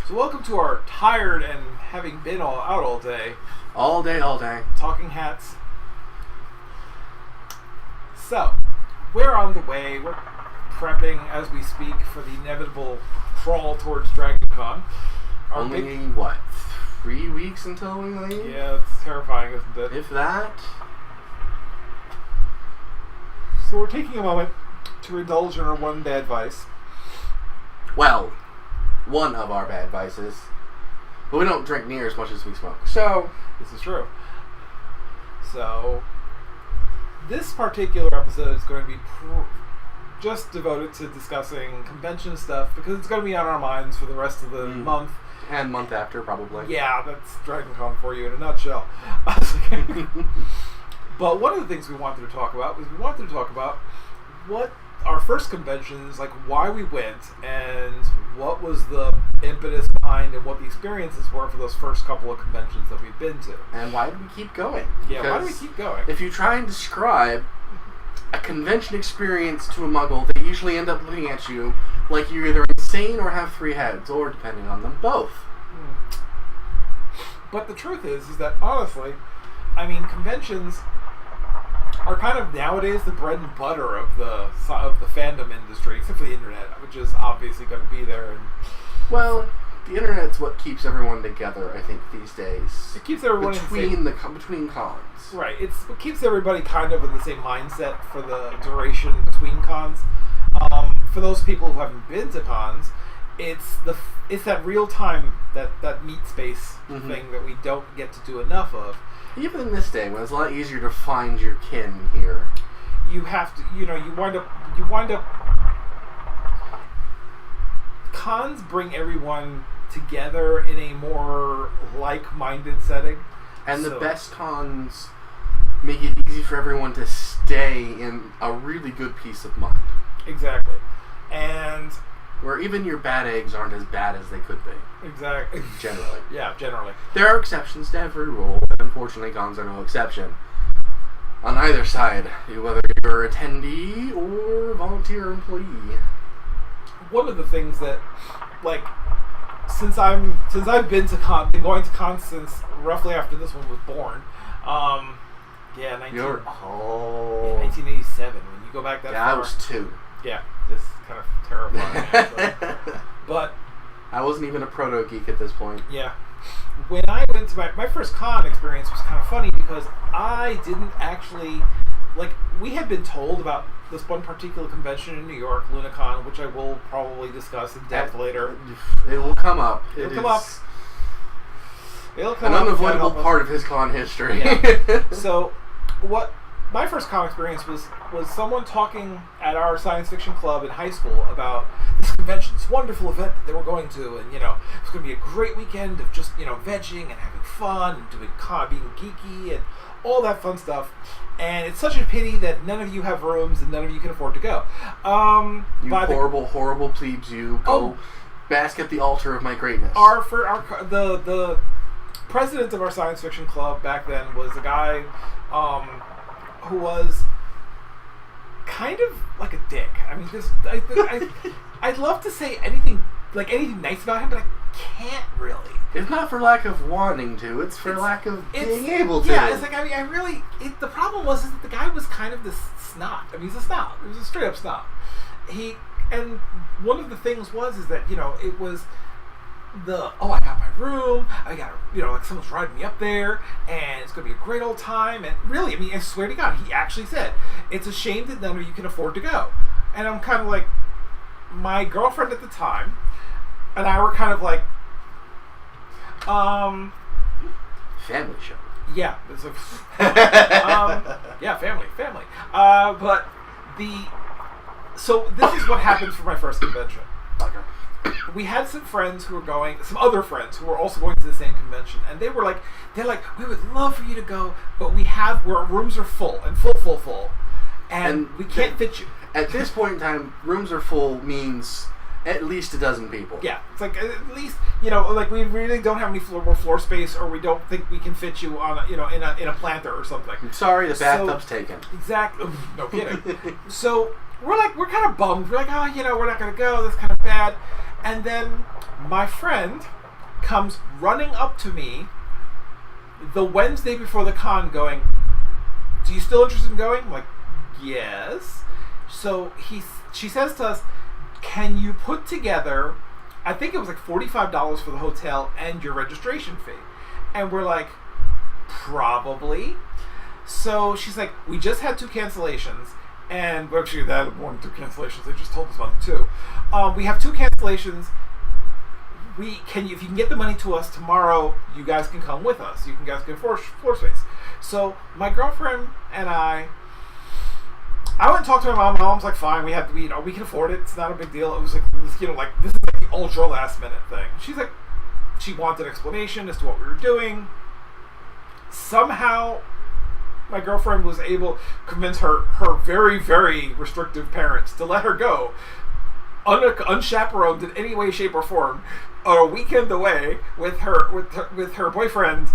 So welcome to our tired and having been out all day. All day. Talking hats. So, we're on the way. We're prepping as we speak for the inevitable crawl towards Dragon Con. Only, 3 weeks until we leave? Yeah, it's terrifying, isn't it? If that. So we're taking a moment to indulge in our one bad vice. Well, one of our bad vices. But we don't drink near as much as we smoke. So, this is true. So, this particular episode is going to be just devoted to discussing convention stuff because it's going to be on our minds for the rest of the month. And month after, probably. Yeah, that's Dragon Con for you in a nutshell. But one of the things we wanted to talk about was what our first conventions, like why we went and what was the impetus behind and what the experiences were for those first couple of conventions that we've been to. And why did we keep going? Yeah, why do we keep going? If you try and describe a convention experience to a muggle, they usually end up looking at you like you're either insane or have 3 heads, or depending on them, both. But the truth is that honestly, I mean, conventions are kind of nowadays the bread and butter of the fandom industry, except for the internet, which is obviously going to be there. And well, the internet's what keeps everyone together, I think, these days. It keeps everyone between cons. Right. It keeps everybody kind of in the same mindset for the duration between cons. For those people who haven't been to cons, it's that real time that meet space thing that we don't get to do enough of. Even in this day, when it's a lot easier to find your kin here, you have to. You wind up. Cons bring everyone together in a more like-minded setting, and the best cons make it easy for everyone to stay in a really good peace of mind. Exactly, and where even your bad eggs aren't as bad as they could be. Exactly. Generally. Yeah, generally. There are exceptions to every rule, and unfortunately cons are no exception. On either side, whether you're attendee or volunteer employee. One of the things that, like, since I've been going to cons since roughly after this one was born. You're old. 1987. When you go back that far. Yeah, I was 2. Yeah, this is kind of terrifying. But I wasn't even a proto-geek at this point. Yeah. When I went to my first con experience was kind of funny because I didn't actually, we had been told about this one particular convention in New York, LunaCon, which I will probably discuss in depth later. It will come up. It'll come up. An unavoidable part of his con history. Yeah. So, what my first con experience was someone talking at our science fiction club in high school about this convention, this wonderful event that they were going to, and it's going to be a great weekend of just vegging and having fun and doing being geeky and all that fun stuff. And it's such a pity that none of you have rooms and none of you can afford to go. You horrible plebes! You go bask at the altar of my greatness. The president of our science fiction club back then was a guy who was kind of like a dick. I mean, I'd love to say anything nice about him, but I can't really. It's not for lack of wanting to. It's for lack of being able to. Yeah, it's like, I really... the problem was that the guy was kind of this snot. I mean, he's a snot. He was a straight-up snot. And one of the things was that, it was I got my room, I got, someone's riding me up there, and it's going to be a great old time, and really, I mean, I swear to God, he actually said, it's a shame that none of you can afford to go. And I'm kind of like, my girlfriend at the time, and I were kind of like, family show. Yeah, it's family. So this is what happened for my first convention. We had some other friends who were also going to the same convention, and they're like, we would love for you to go, but our rooms are full, and we can't fit you. At this point in time, rooms are full means at least a dozen people. Yeah, it's like at least we really don't have any more floor space, or we don't think we can fit you on in a planter or something. I'm sorry, the bathtub's taken. Exactly. No kidding. So we're kind of bummed. We're like, we're not going to go. That's kind of bad. And then my friend comes running up to me the Wednesday before the con going, "Do you still interested in going?" I'm like, "Yes." So she says to us, "Can you put together," I think it was like $45 for the hotel and your registration fee. And we're like, "Probably." So she's like, "We just had 2 cancellations." And well, actually, that more than 2 cancellations. They just told us about it too. We have 2 cancellations. If you can get the money to us tomorrow, you guys can come with us. You guys can floor space. So my girlfriend and I went and talked to my mom. My mom's like, "Fine, we can afford it. It's not a big deal." It was like, this is like the ultra last minute thing. She's like, she wanted an explanation as to what we were doing. Somehow, my girlfriend was able to convince her very, very restrictive parents to let her go, unchaperoned in any way, shape, or form, a weekend away with her boyfriend.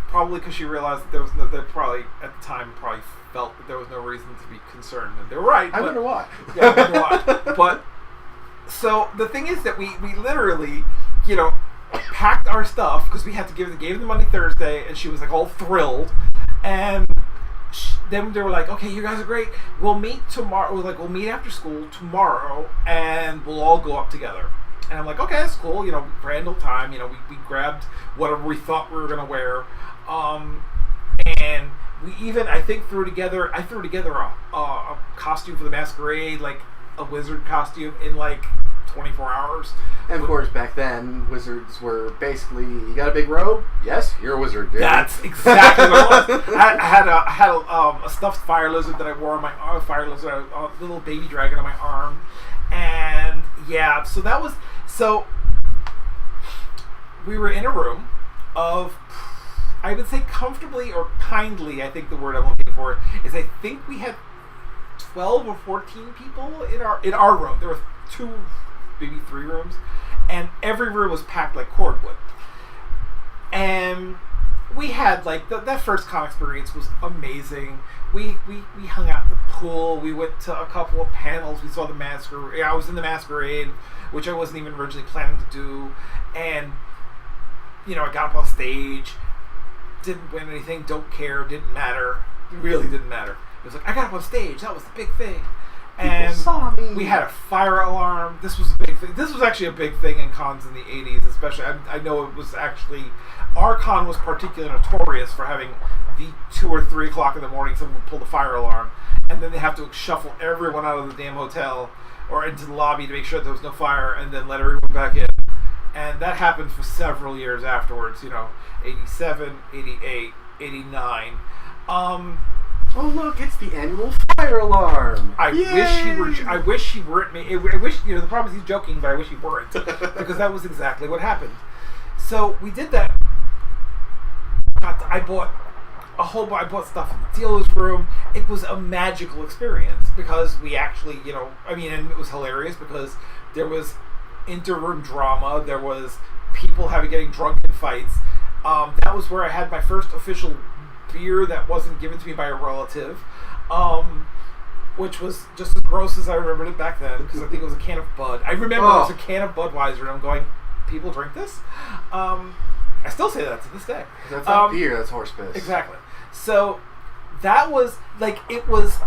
Probably because she realized that that probably at the time felt that there was no reason to be concerned, and they were right. I wonder why. Yeah, I wonder why. But so the thing is that we literally, packed our stuff because we had to gave the money Thursday, and she was like all thrilled, and then they were like, "Okay, you guys are great. We'll meet tomorrow." We'll meet after school tomorrow, and we'll all go up together. And I'm like, "Okay, that's cool. Grand old time. We grabbed whatever we thought we were gonna wear, and we even I threw together a costume for the masquerade, like a wizard costume, in like 24 hours. And of course, back then, wizards were basically, you got a big robe? Yes, you're a wizard, dude. That's exactly what it was. I had a stuffed fire lizard that I wore on my arm, a little baby dragon on my arm. And yeah, so we were in a room of, I would say comfortably or kindly, I think the word I'm looking for is, I think we had 12 or 14 people in our room. There were 2, maybe 3 rooms, and every room was packed like cordwood. And we had that first con experience was amazing. We hung out in the pool. We went to a couple of panels. We saw the masquerade. I was in the masquerade, which I wasn't even originally planning to do. And I got up on stage. Didn't win anything. Don't care. Didn't matter. Really didn't matter. It was like, I got up on stage. That was the big thing. And people saw me. We had a fire alarm. This was a big thing. This was actually a big thing in cons in the 80s, especially. I know it was actually, our con was particularly notorious for having the 2 or 3 o'clock in the morning someone would pull the fire alarm, and then they have to shuffle everyone out of the damn hotel or into the lobby to make sure there was no fire, and then let everyone back in. And that happened for several years afterwards. 87, 88, 89. Oh look, it's the annual fire alarm. I wish he weren't. The problem is he's joking, but I wish he weren't, because that was exactly what happened. So we did that. I bought stuff in the dealer's room. It was a magical experience because we actually, and it was hilarious because there was interroom drama. There was people getting drunk in fights. That was where I had my first official beer that wasn't given to me by a relative, which was just as gross as I remembered it back then, because I think it was a can of Bud. I remember it was a can of Budweiser, and I'm going, people drink this? I still say that to this day. That's not beer, that's horse piss. Exactly. So that was it was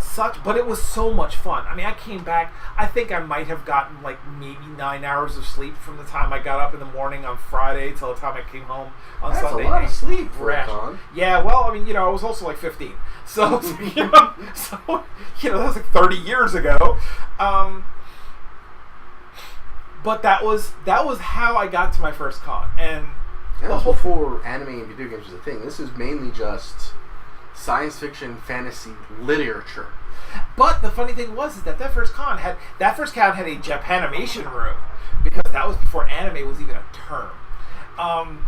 but it was so much fun. I mean, I came back, I think I might have gotten maybe 9 hours of sleep from the time I got up in the morning on Friday till the time I came home on Sunday. That's a lot of sleep for a con. Yeah, well, I was also 15. So, that was 30 years ago. But that was how I got to my first con. And that was before anime and video games was a thing. This is mainly just science fiction, fantasy, literature. But the funny thing was that first con had a Japanimation room, because that was before anime was even a term.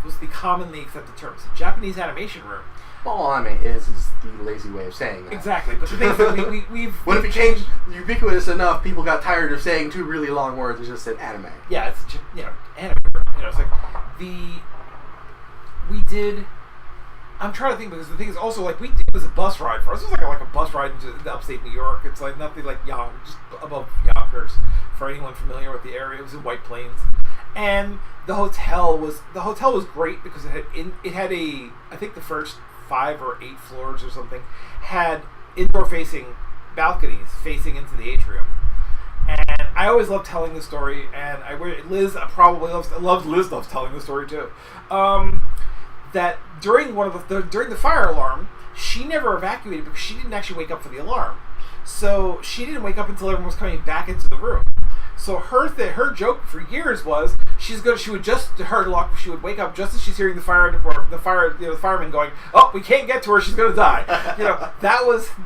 Was the commonly accepted term. It's a Japanese animation room. All anime is the lazy way of saying that. Exactly. But the thing is that when it became ubiquitous enough, people got tired of saying 2 really long words and just said anime. Yeah, it's anime. It's like we did. I'm trying to think, because the thing is also it was a bus ride for us. It was like a bus ride into upstate New York. It's nothing like just above Yonkers for anyone familiar with the area. It was in White Plains, And the hotel was great because it had I think the first 5 or 8 floors or something had indoor facing balconies facing into the atrium. And I always love telling the story, and Liz probably loves telling the story too. That during during the fire alarm, she never evacuated because she didn't actually wake up for the alarm. So she didn't wake up until everyone was coming back into the room. So her joke for years was she would wake up just as she's hearing the fireman going, "Oh, we can't get to her, she's gonna die."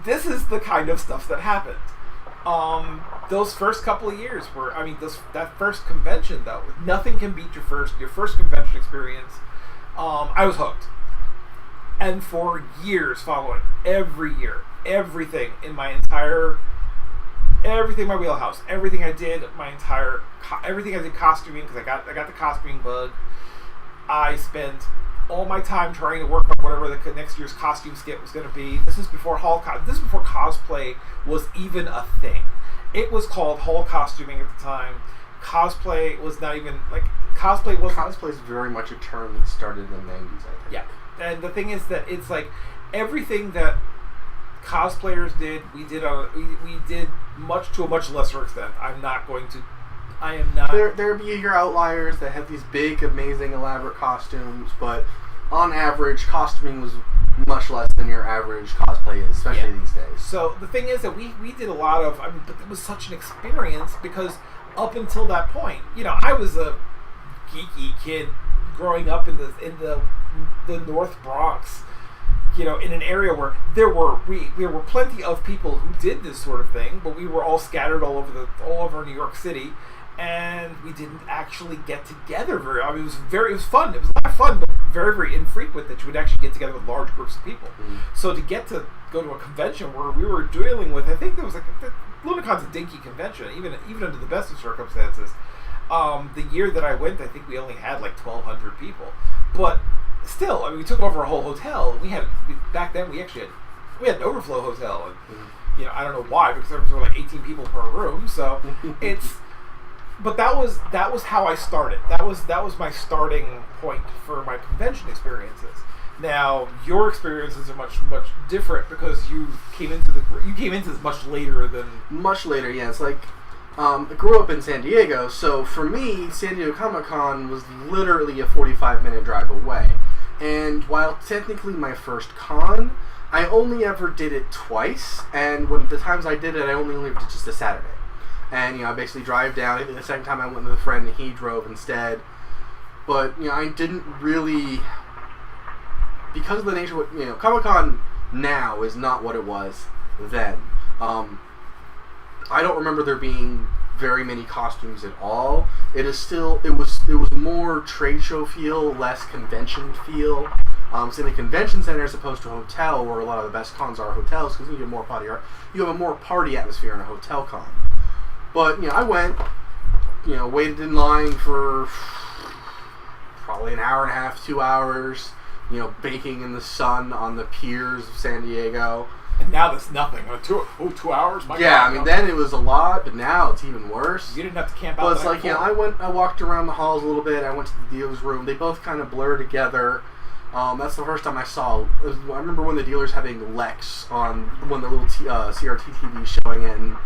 This is the kind of stuff that happened. Those first couple of years that first convention though, nothing can beat your first convention experience. I was hooked. And for years following, every year, everything in my wheelhouse, everything I did costuming, because I got the costuming bug. I spent all my time trying to work on whatever the next year's costume skit was going to be. This is before cosplay was even a thing. It was called hall costuming at the time. Cosplay was not even Cosplay is very much a term that started in the 90s, I think. Yeah, and the thing is that it's like everything that cosplayers did, we did to a much lesser extent. I am not. There be your outliers that have these big, amazing, elaborate costumes, but on average, costuming was much less than your average cosplay is, especially these days. So the thing is that we did a lot of. But it was such an experience because up until that point, I was a geeky kid growing up in the North Bronx. In an area where there were plenty of people who did this sort of thing, but we were all scattered all over New York City, and we didn't actually get together very. It was fun. It was a lot of fun, but very, very infrequent that you would actually get together with large groups of people. Mm-hmm. So to get to go to a convention where we were dealing with, I think there was Lunacon's a dinky convention, even under the best of circumstances. The year that I went, I think we only had 1,200 people, but still, we took over a whole hotel. Back then we had an overflow hotel, and I don't know why, because there were 18 people per room. So but that was how I started. That was my starting point for my convention experiences. Now your experiences are much different because you came into this much later. Yeah, it's I grew up in San Diego, so for me, San Diego Comic-Con was literally a 45-minute drive away. And while technically my first con, I only ever did it twice, and when the times I did it, I only lived just a Saturday. And, I basically drive down. I think the second time I went with a friend, and he drove instead. But, I didn't really, because of the nature of what, Comic-Con now is not what it was then. I don't remember there being very many costumes at all. It was more trade show feel, less convention feel. So in a convention center as opposed to a hotel, where a lot of the best cons are hotels, because you have a more party atmosphere in a hotel con. But I went, waited in line for probably an hour and a half, 2 hours, baking in the sun on the piers of San Diego. And now that's nothing. 2 hours? My God, then it was a lot, but now it's even worse. You didn't have to camp out. But it's I walked around the halls a little bit. I went to the dealer's room. They both kind of blur together. That's the first time I saw. I remember when the dealer's having Lex on one of the little CRT TVs showing it, and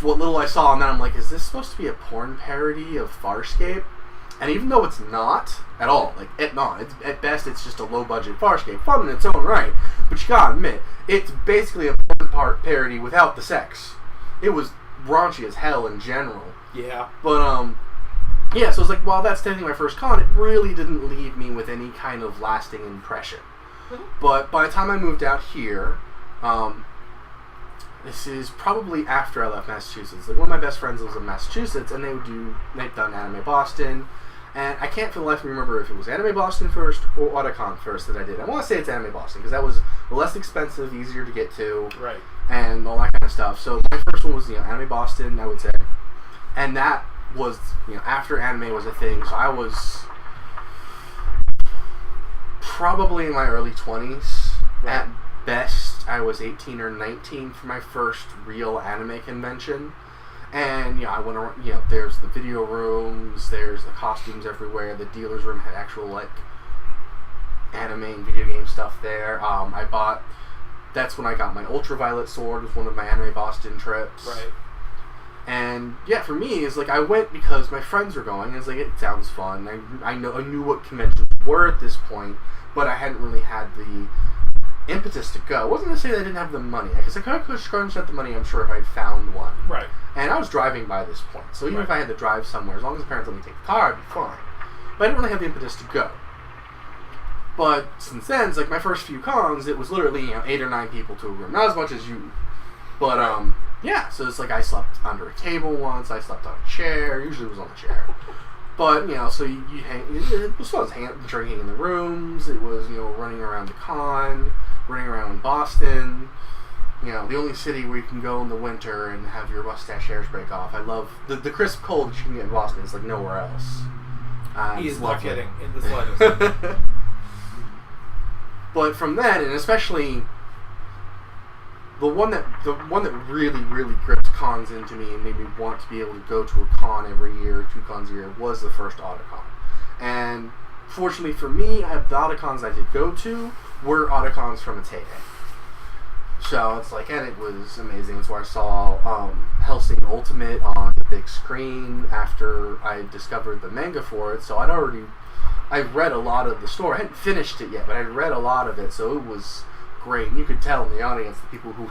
what little I saw, and then I'm like, is this supposed to be a porn parody of Farscape? And even though it's not at all, at best it's just a low-budget Farscape, fun in its own right, but you gotta admit, it's basically a porn parody without the sex. It was raunchy as hell in general. Yeah. But, so it's while that's technically my first con, it really didn't leave me with any kind of lasting impression. Mm-hmm. But by the time I moved out here, this is probably after I left Massachusetts. One of my best friends lives in Massachusetts, and they've done Anime Boston. And I can't for the life of me remember if it was Anime Boston first or Otakon first that I did. I want to say it's Anime Boston because that was less expensive, easier to get to, right, and all that kind of stuff. So my first one was Anime Boston, I would say, and that was after anime was a thing. So I was probably in my early 20s. At best, I was 18 or 19 for my first real anime convention. And, I went around, there's the video rooms, there's the costumes everywhere, the dealer's room had actual, anime and video game stuff there. That's when I got my Ultraviolet sword with one of my Anime Boston trips. Right. And, for me, it's I went because my friends were going, and it's it sounds fun. I knew what conventions were at this point, but I hadn't really had the impetus to go. It wasn't to say that I didn't have the money, because I could have scrunched up the money, I'm sure, if I had found one. Right. And I was driving by this point, so even if I had to drive somewhere, as long as the parents let me take the car, I'd be fine. But I didn't really have the impetus to go. But since then, it's my first few cons, it was literally 8 or 9 people to a room. Not as much as you, but so it's I slept under a table once, I slept on a chair, usually it was on a chair. But, so you hang, it was fun, drinking in the rooms, it was, running around the con, running around Boston, the only city where you can go in the winter and have your mustache hairs break off. I love, the crisp cold that you can get in Boston is nowhere else. He is not kidding, in the slightest. But from then, and especially the one that really, really gripped cons into me and made me want to be able to go to a con every year, 2 cons a year, was the first Autocon. And fortunately for me, the Autocons I did go to were Autocons from its heyday. So it's and it was amazing. It's where I saw Hellsing Ultimate on the big screen after I discovered the manga for it. So I read a lot of the story. I hadn't finished it yet, but I read a lot of it, so it was great. And you could tell in the audience, the people who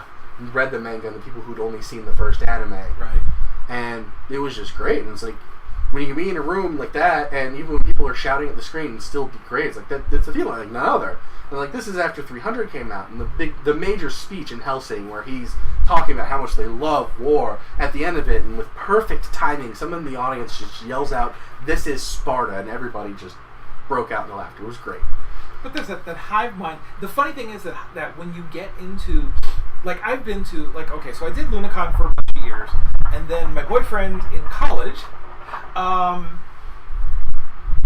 read the manga and the people who'd only seen the first anime. Right. And it was just great. And it's when you can be in a room like that, and even when people are shouting at the screen and still be great, it's that's a feeling none other. And this is after 300 came out, and the major speech in Hellsing where he's talking about how much they love war at the end of it, and with perfect timing, someone in the audience just yells out, "This is Sparta," and everybody just broke out in laughter. It was great. But there's that hive mind. The funny thing is that when you get into, I've been to, so I did Lunacon for a bunch of years, and then my boyfriend in college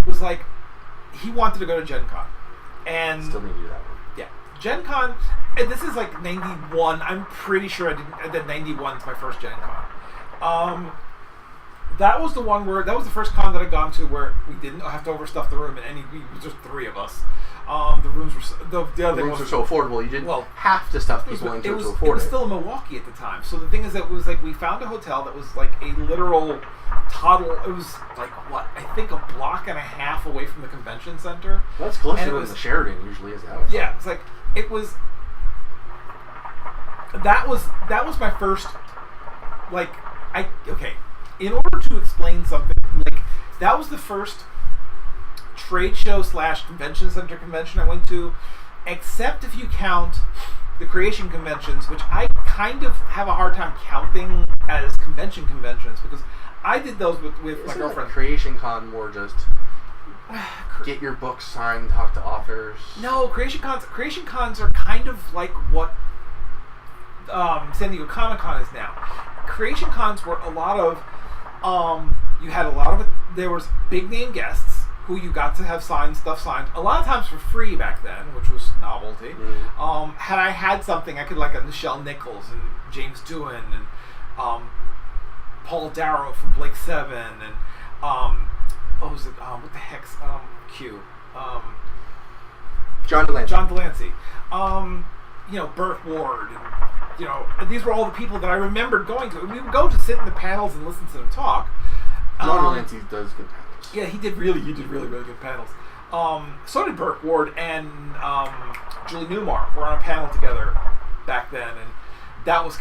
was he wanted to go to Gen Con. And still need to do that one. Yeah. Gen Con, and this is 91, I'm pretty sure I did 91 is my first Gen Con. That was the one that was the first con that I'd gone to where we didn't have to overstuff the room, and it was just 3 of us. The rooms were the rooms were so affordable. You didn't have to stuff people into to afford it. It was still in Milwaukee at the time. So the thing is that it was we found a hotel that was a literal toddle. It was I think a block and a half away from the convention center. Well, that's closer than the Sheridan usually is. Yeah, it's it was. That was my first. In order to explain something, that was the first trade show / convention center convention I went to, except if you count the creation conventions, which I kind of have a hard time counting as conventions, because I did those with my girlfriend. Creation Con more just get your books signed, talk to authors. No, creation cons are kind of like what San Diego Comic-Con is now. Creation cons were a lot of you had a lot of it. There was big name guests who you got to have stuff signed. A lot of times for free back then, which was novelty. Mm. Had I had something, I could a Nichelle Nichols and James Doohan and Paul Darrow from Blake Seven and what was it? What the heck's Q? John Delancey. John Delancey. Burt Ward and these were all the people that I remembered going to. And we would go to sit in the panels and listen to them talk. John Delancey does good panels. Yeah, he did really good panels. So did Burt Ward and Julie Newmar were on a panel together back then, and that was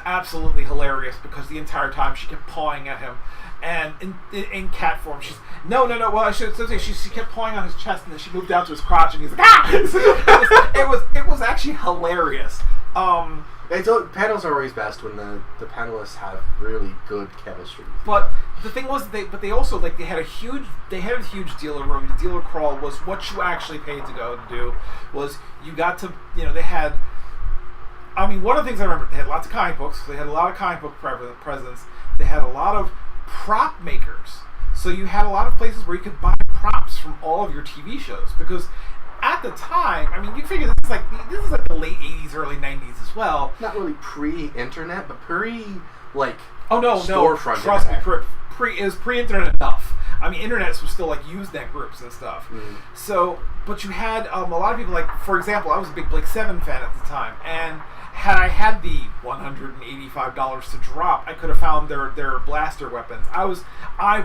absolutely hilarious because the entire time she kept pawing at him, and in cat form, she's no. Well, I should say she kept pawing on his chest, and then she moved down to his crotch, and he's like, ah! It was actually hilarious. Panels are always best when the panelists have really good chemistry. But the thing was, they also they had a huge dealer room. The dealer crawl was what you actually paid to go to do. Was you got to they had. I mean, one of the things I remember, they had lots of comic books. They had a lot of comic book presents. They had a lot of prop makers. So you had a lot of places where you could buy props from all of your TV shows because. At the time, I mean, you figure this is like the late 80s, early 90s as well. Not really pre-internet, but pre like storefront. No, trust me, it was pre-internet enough. I mean, internets were still like Usenet groups and stuff. So, but you had a lot of people, like, for example, I was a big Blake 7 fan at the time, and had I had the $185 to drop, I could have found their blaster weapons. I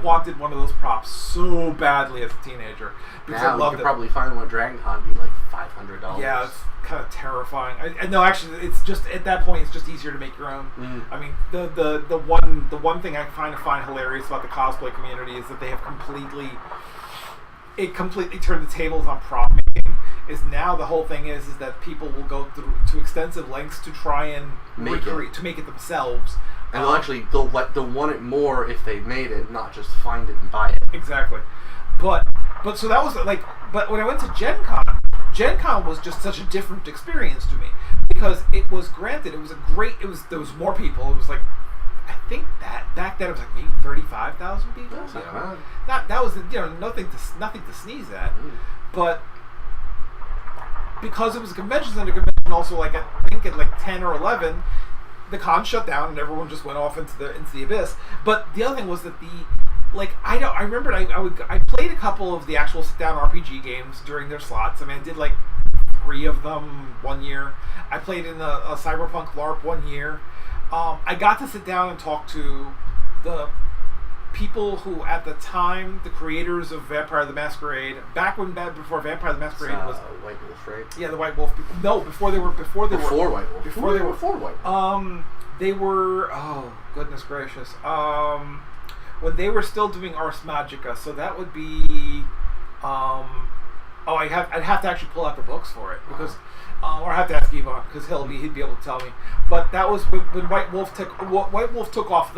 wanted one of those props so badly as a teenager because I loved it. You could probably find one at Dragon Con be like $500. Yeah, it's kind of terrifying. No, actually, it's just at that point, it's just easier to make your own. I mean, the one thing I find hilarious about the cosplay community is that they have completely turned the tables on prop making. Is now the whole thing is that people will go to extensive lengths to try and make it themselves. And they'll want it more if they made it, not just find it and buy it. Exactly. But so that was like, but when I went to Gen Con was just such a different experience to me because it was, granted, it was there was more people. It was like, I think that back then it was like maybe 35,000 people. That was nothing to sneeze at, but because it was a convention center convention, also like I think at like 10 or 11, the con shut down and everyone just went off into the abyss. But the other thing was that I remembered I played a couple of the actual sit down RPG games during their slots. I mean, I did like 3 of them one year. I played in a Cyberpunk LARP one year. I got to sit down and talk to the people who, at the time, the creators of Vampire the Masquerade, before Vampire the Masquerade was White Wolf, right? Yeah, the White Wolf people. No, before White Wolf. Before White Wolf. They were, oh goodness gracious. When they were still doing Ars Magica, so that would be I'd have to actually pull out the books for it because or I have to ask Yvonne because he'd be able to tell me. But that was when White Wolf took off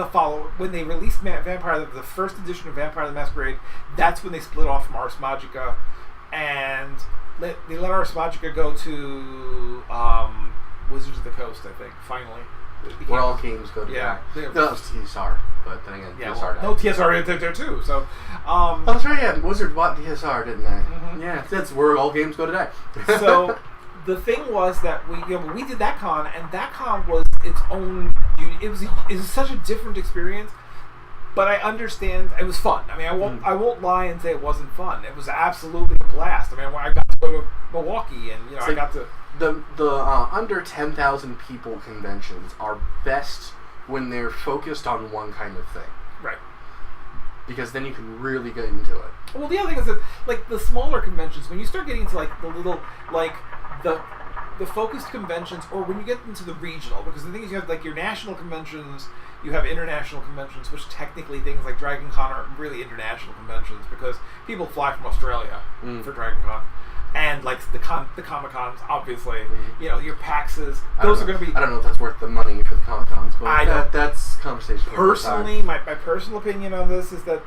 when they released Vampire, the first edition of Vampire the Masquerade. That's when they split off from Ars Magica, and they let Ars Magica go to Wizards of the Coast. I think finally. Where all games go to. Yeah, that was TSR, but then again, TSR died. No, TSR there too. So, that's right. Yeah, Wizards bought TSR, didn't they? Mm-hmm. Yeah, that's where all games go today. So, the thing was that we did that con, and that con was its own. It was such a different experience, but I understand it was fun. I mean, I won't lie and say it wasn't fun. It was absolutely a blast. I mean, I got to go to Milwaukee, and I got to. The under 10,000 people conventions are best when they're focused on one kind of thing. Right. Because then you can really get into it. Well, the other thing is that, like, the smaller conventions, when you start getting into, like, the little, like, the focused conventions, or when you get into the regional, because the thing is you have, like, your national conventions, you have international conventions, which technically things like Dragon Con are really international conventions, because people fly from Australia for Dragon Con. And like the Comic Cons, obviously, your PAXs, those are going to be. I don't know if that's worth the money for the Comic Cons, but that's conversation. Personally, my personal opinion on this is that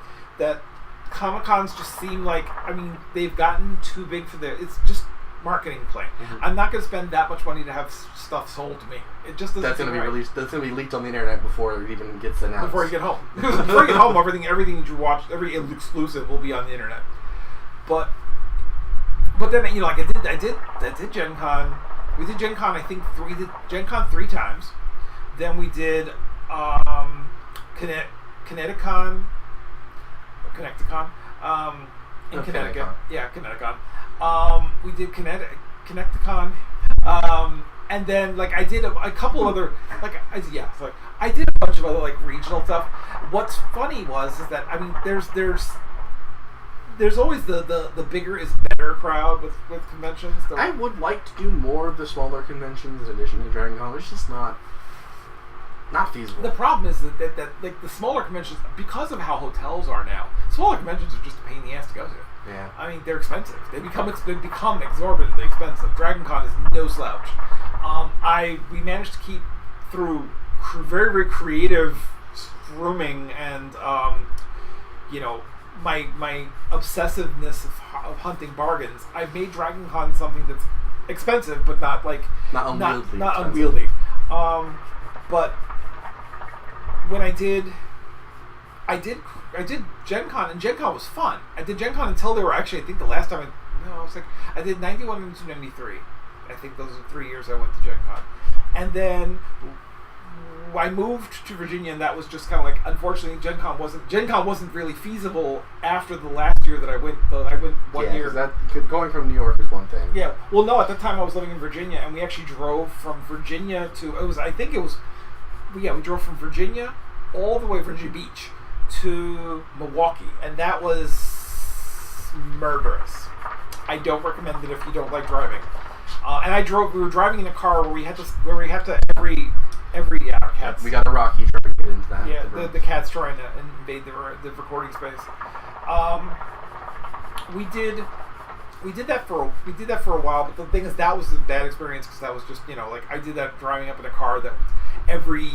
Comic Cons just seem like, I mean, they've gotten too big for it's just marketing play. I'm not going to spend that much money to have stuff sold to me. It just doesn't. That's going to be released. That's going to be leaked on the internet before it even gets announced. Before you get home, before you get home, everything that you watch, every exclusive will be on the internet. But then, like I did Gen Con. We did Gen Con, I think we did Gen Con 3 times. Then we did Connecticon in Connecticut. Yeah, Connecticon. We did Connecticon. And then like I did a couple other I did a bunch of other like regional stuff. What's funny is that I mean there's always the bigger is better crowd with conventions. I would like to do more of the smaller conventions in addition to Dragon Con. It's just not feasible. The problem is that like the smaller conventions, because of how hotels are now, smaller conventions are just a pain in the ass to go to. Yeah. I mean, they're expensive. They become exorbitantly expensive. Dragon Con is no slouch. We managed to keep through very, very creative grooming and my obsessiveness of hunting bargains. I've made Dragon Con something that's expensive, but not unwieldy. But when I did Gen Con, and Gen Con was fun. I did Gen Con until they were actually, I think the last time I did 91 and 93. I think those are 3 years I went to Gen Con. And then I moved to Virginia, and that was just kind of like, unfortunately, Gen Con wasn't really feasible after the last year that I went. I went 1 year. That going from New York is one thing. Yeah. Well, no, at that time I was living in Virginia, and we actually drove from Virginia to we drove from Virginia all the way to Virginia Beach to Milwaukee, and that was murderous. I don't recommend it if you don't like driving. And we were driving in a car where we had to every cats. We got a Rocky trying to get into that. Yeah, the cat's trying to invade the recording space. We did that for a while, but the thing is, that was a bad experience because that was just, I did that driving up in a car that was every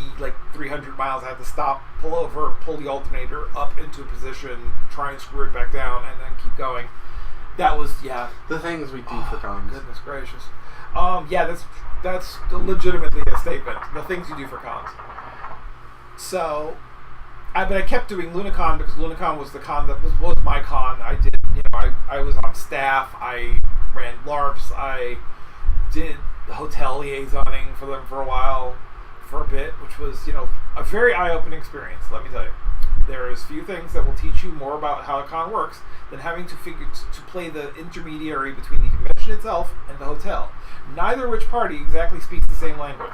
300 miles I had to stop, pull over, pull the alternator up into a position, try and screw it back down, and then keep going. That was, the things we do for cons. Goodness gracious. That's legitimately a statement. The things you do for cons. So, but I kept doing Lunacon because Lunacon was the con that was my con. I did, I was on staff. I ran LARPs. I did the hotel liaisoning for them for a while, for a bit, which was, a very eye-opening experience, let me tell you. There's few things that will teach you more about how a con works than having to play the intermediary between the convention itself and the hotel. Neither which party exactly speaks the same language.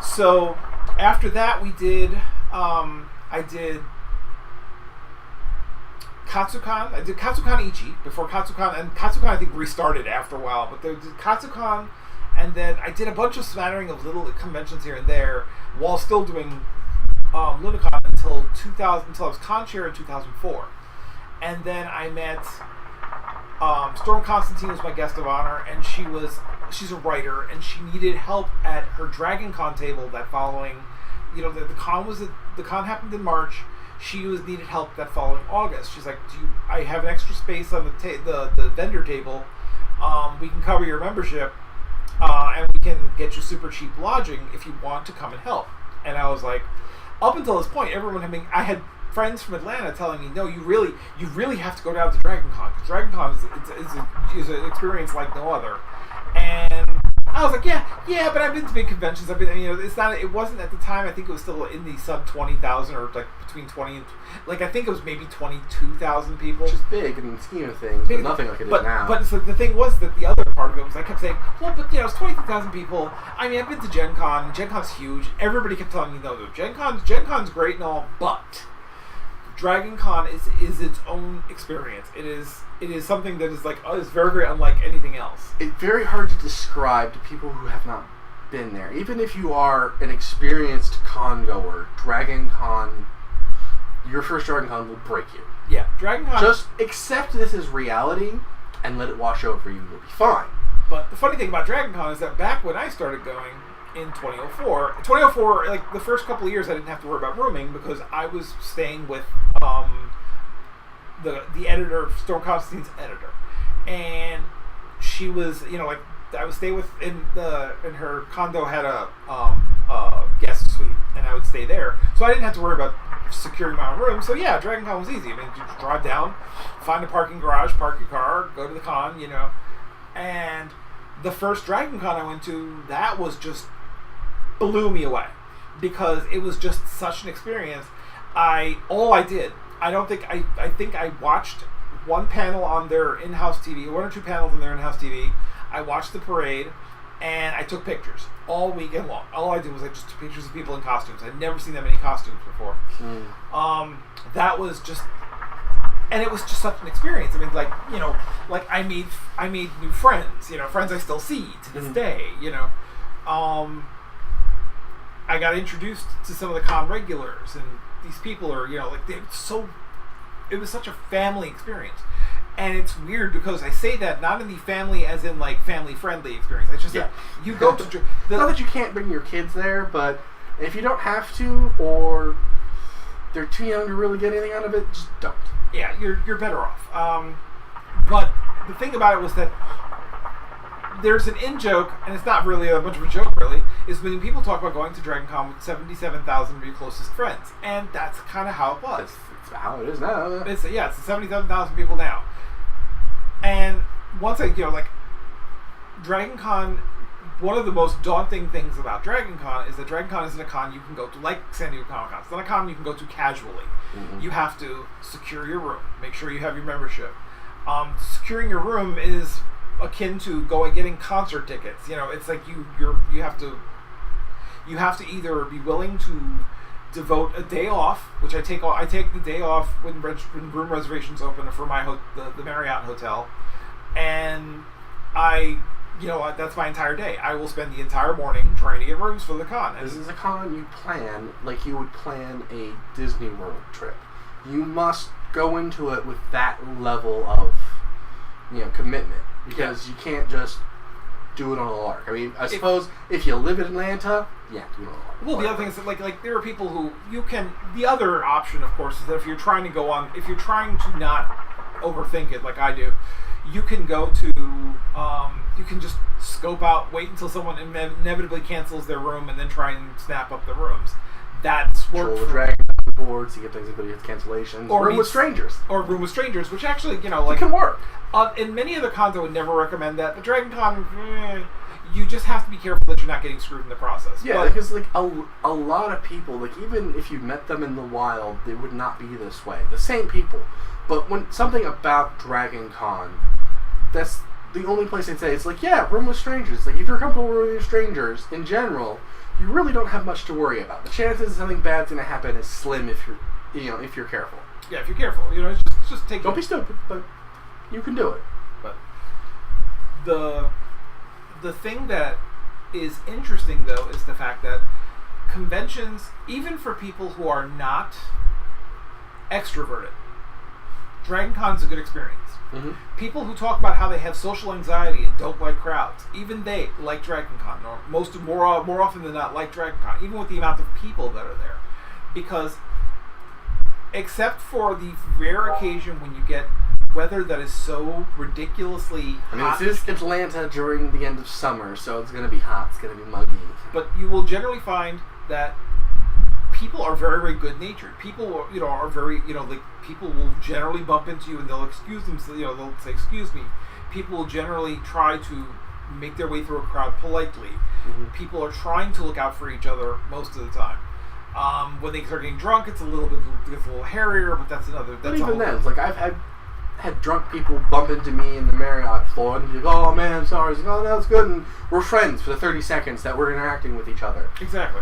So after that, we did. I did Katsucon. I did Katsucon Ichi before Katsucon, and Katsucon I think restarted after a while. But there did Katsucon, and then I did a bunch of smattering of little conventions here and there while still doing Lunacon until I was con chair in 2004, and then I met Storm Constantine was my guest of honor, and she's a writer, and she needed help at her Dragon Con table that following. The con happened in March. She needed help that following August. She's like, I have an extra space on the vendor table. We can cover your membership, and we can get you super cheap lodging if you want to come and help. And I was like, up until this point, I had friends from Atlanta telling me, no, you really have to go down to Dragon Con, because Dragon Con is an experience like no other. And I was like, yeah, but I've been to big conventions. I've been, it wasn't at the time. I think it was still in the sub 20,000 or between 20 and I think it was maybe 22,000 people. Which is big in the scheme of things, but nothing like it is now. But so the thing was that the other part of it was I kept saying, well, but it's 22,000 people. I mean, I've been to Gen Con. Gen Con's huge. Everybody kept telling me, no, Gen Con's great and all, but Dragon Con is its own experience. It is something that is is very, very unlike anything else. It's very hard to describe to people who have not been there. Even if you are an experienced con goer, Dragon Con, your first Dragon Con will break you. Yeah, Dragon Con. Just accept this as reality and let it wash over you. You'll be fine. But the funny thing about Dragon Con is that back when I started going in 2004, the first couple of years I didn't have to worry about rooming because I was staying with the editor, Storm Constantine's editor, and she was, I would stay with in her condo had a guest suite, and I would stay there, so I didn't have to worry about securing my own room. So yeah, Dragon Con was easy. I mean, you just drive down, find a parking garage, park your car, go to the con, and the first Dragon Con I went to, that was just blew me away because it was just such an experience. I think I watched one panel on their in-house TV, one or two panels on their in-house TV. I watched the parade, and I took pictures all weekend long. All I did was I just took pictures of people in costumes. I'd never seen that many costumes before. That was just, and it was just such an experience. I mean, I made new friends. Friends I still see to this day. I got introduced to some of the con regulars, and these people are, it was such a family experience. And it's weird because I say that not in the family as in family friendly experience. It's just that you go to not that you can't bring your kids there, but if you don't have to, or they're too young to really get anything out of it, just don't. Yeah, you're better off. But the thing about it was that there's an in-joke, and it's not really a much of a joke, really, is when people talk about going to Dragon Con with 77,000 of your closest friends. And that's kind of how it was. That's how it is now. It's 77,000 people now. And once Dragon Con one of the most daunting things about Dragon Con is that Dragon Con isn't a con you can go to like San Diego Comic Con. It's not a con you can go to casually. You have to secure your room, make sure you have your membership. Securing your room is akin to getting concert tickets. It's like you have to either be willing to devote a day off, which I take the day off when room reservations open for the Marriott hotel, and that's my entire day. I will spend the entire morning trying to get rooms for the con. This is a con you plan like you would plan a Disney World trip. You must go into it with that level of commitment, because you can't just do it on a lark. I mean, I suppose if you live in Atlanta, do it on a lark. Well, the other thing is that like there are people who you can. The other option, of course, is that if you're trying to not overthink it like I do, you can go to you can just scope out, wait until someone inevitably cancels their room, and then try and snap up the rooms. That's worked for Dragon boards to get things everybody has cancellations. Or room with strangers, which actually it can work. In many other cons, I would never recommend that. But Dragon Con, you just have to be careful that you're not getting screwed in the process. Yeah, because a lot of people, even if you met them in the wild, they would not be this way. The same people. But when something about Dragon Con, that's the only place I'd say it's room with strangers. If you're comfortable with strangers in general, you really don't have much to worry about. The chances something bad's going to happen is slim if you're careful. Yeah, if you're careful, just take. Don't be stupid, but you can do it. But the thing that is interesting, though, is the fact that conventions, even for people who are not extroverted, Dragon Con's a good experience. Mm-hmm. People who talk about how they have social anxiety and don't like crowds, even they like Dragon Con, or more often than not like Dragon Con, even with the amount of people that are there. Because except for the rare occasion when you get weather that is so ridiculously hot. This is Atlanta during the end of summer, so it's going to be hot, it's going to be muggy. But you will generally find that people are very, very good-natured. People, are very, people will generally bump into you and they'll excuse themselves, they'll say, excuse me. People will generally try to make their way through a crowd politely. Mm-hmm. People are trying to look out for each other most of the time. When they start getting drunk, it gets a little hairier, but that's another. But even then, it's I've had drunk people bump into me in the Marriott floor and be like, "Oh man, I'm sorry." It's "Oh, no, it's good," and we're friends for the 30 seconds that we're interacting with each other. Exactly.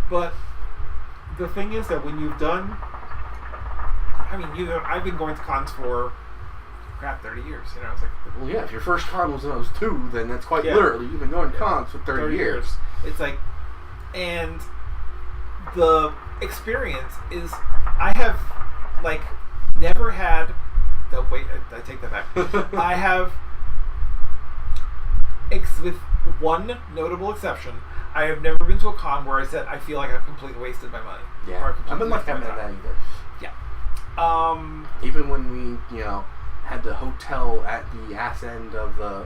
But the thing is that when you've done, I've been going to cons for 30 years. It's well, yeah. If your first con was when I was 2, then that's quite literally you've been going to cons for 30 years. It's and the experience is I have never had. I take that back. I have, with one notable exception, I have never been to a con where I said I feel like I've completely wasted my money. Yeah, I've been haven't had that either. Yeah. Even when we, had the hotel at the ass end of the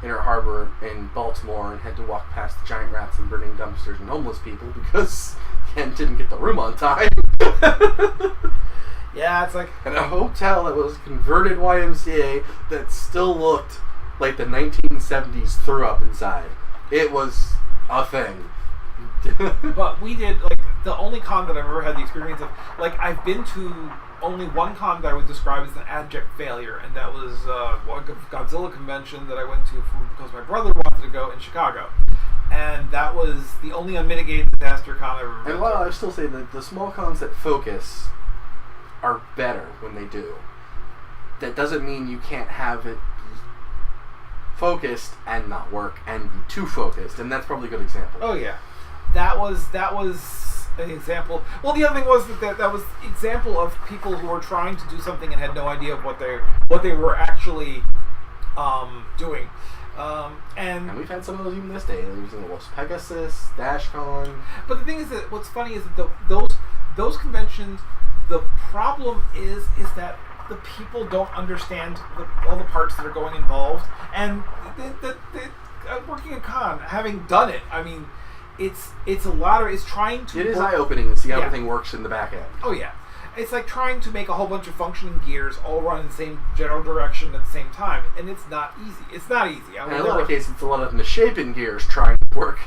Inner Harbor in Baltimore and had to walk past the giant rats and burning dumpsters and homeless people because Ken didn't get the room on time. Yeah, it's and a hotel that was converted YMCA that still looked like the 1970s threw up inside. It was a thing. But we did, the only con that I've ever had the experience of, I've been to only one con that I would describe as an abject failure, and that was a Godzilla convention that I went to because my brother wanted to go in Chicago. And that was the only unmitigated disaster con I've ever been to. And while I still say that the small cons that focus are better when they do, that doesn't mean you can't have it be focused and not work and be too focused, and that's probably a good example. Oh yeah. That was an example. Well, the other thing was that was an example of people who were trying to do something and had no idea of what they were actually doing. And we've had some of those even this day. There was Pegasus, DashCon. But the thing is that what's funny is that those conventions, the problem is that the people don't understand all the parts that are going involved. And working a con, having done it, it's a lot of, it's trying to. It is eye-opening to see how everything works in the back end. Oh yeah, It's like trying to make a whole bunch of functioning gears all run in the same general direction at the same time, and it's not easy. It's not easy. In a lot of cases, it's a lot of misshapen gears trying to work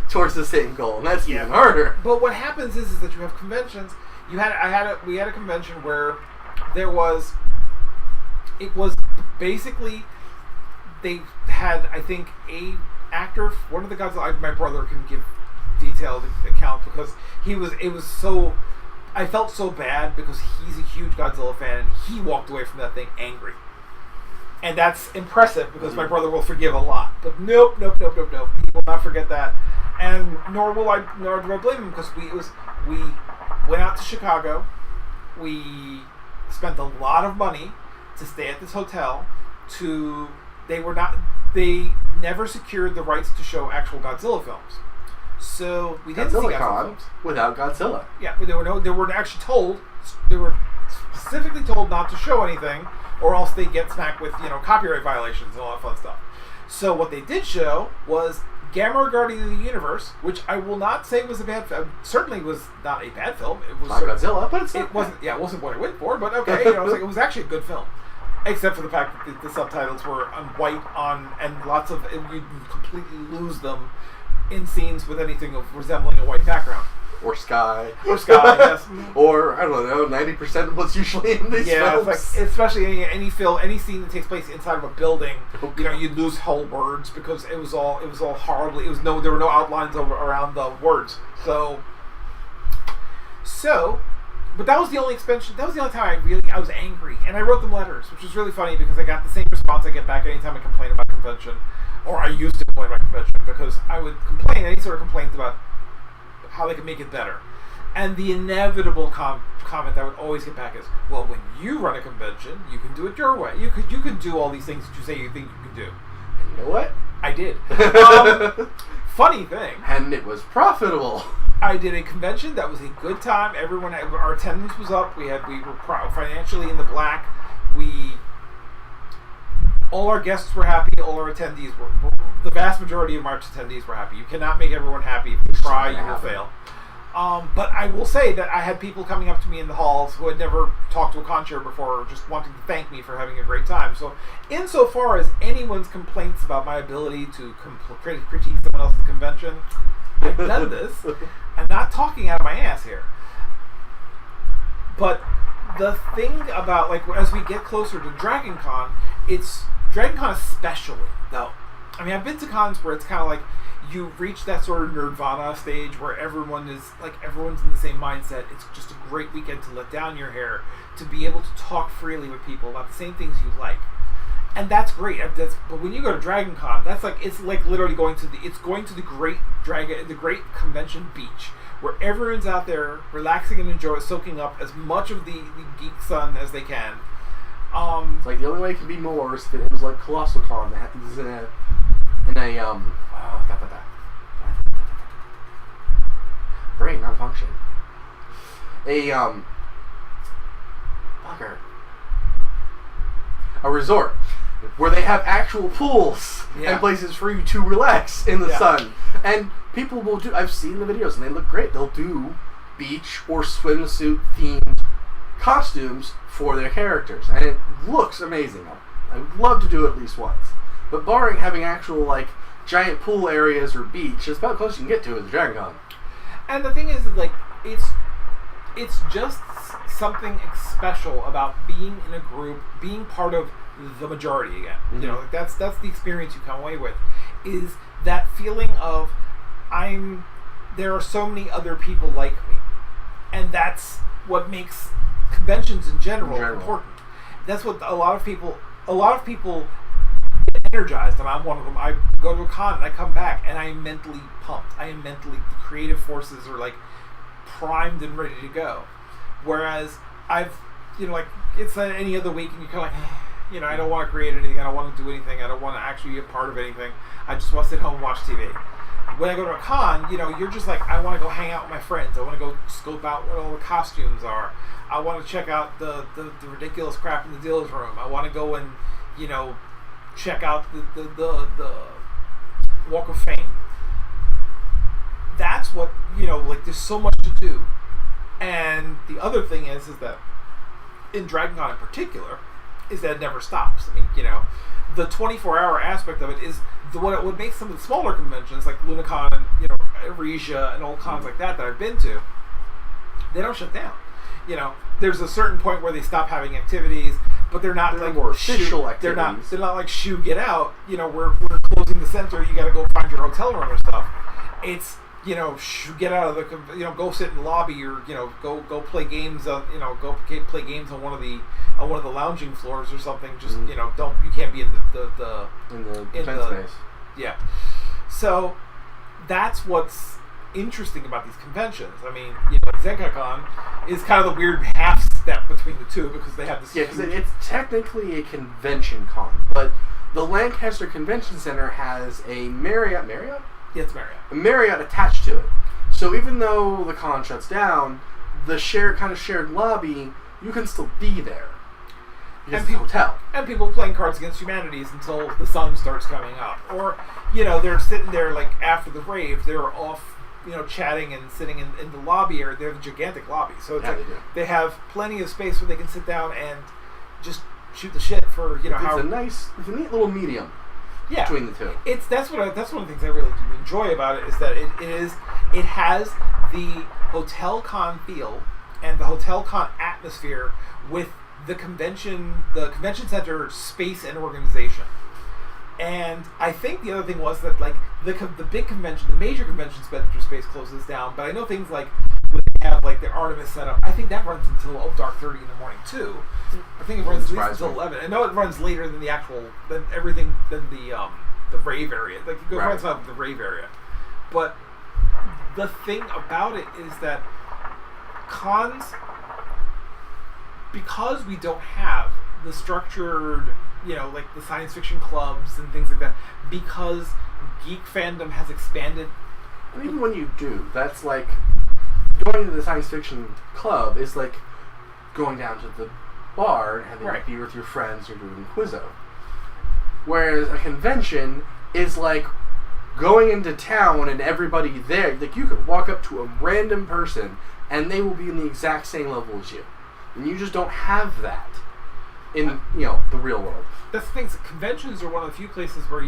towards the same goal, and that's even harder. But what happens is that you have conventions. We had a convention where it was basically they had, I think, a actor, one of the guys. My brother can give detailed account because I felt so bad because he's a huge Godzilla fan and he walked away from that thing angry. And that's impressive because my brother will forgive a lot. But nope. He will not forget that. And nor do I blame him because we went out to Chicago. We spent a lot of money to stay at this hotel. They never secured the rights to show actual Godzilla films. So we didn't see Godzilla films without Godzilla. Yeah, but they were actually told. They were specifically told not to show anything, or else they get smacked with copyright violations and all that fun stuff. So what they did show was Gamera Guardian of the Universe, which I will not say was a bad film. Certainly was not a bad film. It was not Godzilla, but it wasn't. Yeah, it wasn't what I went for, but okay. It was actually a good film. Except for the fact that the subtitles were white and lots of you completely lose them in scenes with anything resembling a white background. Or sky. Yes. Or, I don't know, 90% of what's usually in these films. Like, especially any scene that takes place inside of a building, you'd lose whole words because it was all horribly, there were no outlines around the words. But that was the only expansion. That was the only time I was angry, and I wrote them letters, which was really funny because I got the same response I get back anytime I complain about convention, or I used to complain about convention because I would complain any sort of complaints about how they could make it better, and the inevitable comment I would always get back is, "Well, when you run a convention, you can do it your way. You could do all these things that you say you think you can do." And you know what? I did. Funny thing, and it was profitable. I did a convention that was a good time. Our attendance was up. We were financially in the black. All our guests were happy. All our attendees were. The vast majority of March attendees were happy. You cannot make everyone happy. If you try, you will fail. But I will say that I had people coming up to me in the halls who had never talked to a conchair before, just wanting to thank me for having a great time. So, insofar as anyone's complaints about my ability to critique someone else's convention, I've done this. I'm not talking out of my ass here. But the thing about, as we get closer to Dragon Con, Dragon Con especially, though. I mean, I've been to cons where it's kind of like you reach that sort of nirvana stage where everyone's in the same mindset. It's just a great weekend to let down your hair, to be able to talk freely with people about the same things you like. And that's great. But when you go to Dragon Con, it's literally going to the great convention beach, where everyone's out there relaxing and soaking up as much of the geek sun as they can. It's like the only way it could be more is if it was like Colossal Con that is in a brain malfunction. A resort where they have actual pools and places for you to relax in the sun. And people will do, I've seen the videos and they look great. They'll do beach or swimsuit themed costumes for their characters. And it looks amazing. I would love to do it at least once. But barring having actual, giant pool areas or beach, it's about as close as you can get to at the Dragon Con. And the thing is, it's just something special about being in a group, being part of the majority again. Mm-hmm. That's the experience you come away with, is that feeling of there are so many other people like me, and that's what makes conventions in general important. That's what a lot of people get energized, and I'm one of them. I go to a con and I come back and I am mentally pumped. The creative forces are primed and ready to go. Whereas it's any other week and you're kind of I don't want to create anything. I don't want to do anything. I don't want to actually be a part of anything. I just want to sit home and watch TV. When I go to a con, you're just I want to go hang out with my friends. I want to go scope out what all the costumes are. I want to check out the ridiculous crap in the dealer's room. I want to go and, check out the Walk of Fame. That's what, there's so much to do. And the other thing is that in Dragon Con in particular, is that it never stops. I mean, the 24-hour aspect of it is what would make some of the smaller conventions like LunaCon and Eurasia and old cons like that I've been to, they don't shut down. There's a certain point where they stop having activities, but they're not like more official activities. They're not like shoo, get out. We're closing the center. You got to go find your hotel room or stuff. It's shoo, get out of the go sit in the lobby or go play games on play games on one of the lounging floors or something. Just you can't be in the defense space. Yeah. So that's what's interesting about these conventions. I mean, ZenkaCon is kind of the weird half step between the two because they have this. Yeah, because it's technically a convention con, but the Lancaster Convention Center has a Marriott. Yeah, it's Marriott. A Marriott attached to it. So even though the con shuts down, the shared lobby, you can still be there. Because it's a hotel. And people playing Cards Against Humanities until the sun starts coming up. Or, they're sitting there like after the rave, they're off, chatting and sitting in the lobby area. They have a gigantic lobby. So it's they have plenty of space where they can sit down and just shoot the shit for, it's a neat little medium. Yeah, between the two. That's one of the things I really do enjoy about it is that it has the hotel con feel and the hotel con atmosphere with the convention center space and organization. And I think the other thing was that like the big convention, the major convention center space closes down, but I know things like when they have like the Artemis setup, I think that runs until dark 30 in the morning too. I think it runs at least until 11. I know it runs later than the rave area. Like it goes right outside the rave area. But the thing about it is that cons, because we don't have the structured, like the science fiction clubs and things like that, because geek fandom has expanded. And even when you do, that's like going to the science fiction club is like going down to the bar and having a beer with your friends or doing Quizzo. Whereas a convention is like going into town and everybody there, like you could walk up to a random person and they will be in the exact same level as you. And you just don't have that in, the real world. That's the thing. Conventions are one of the few places where,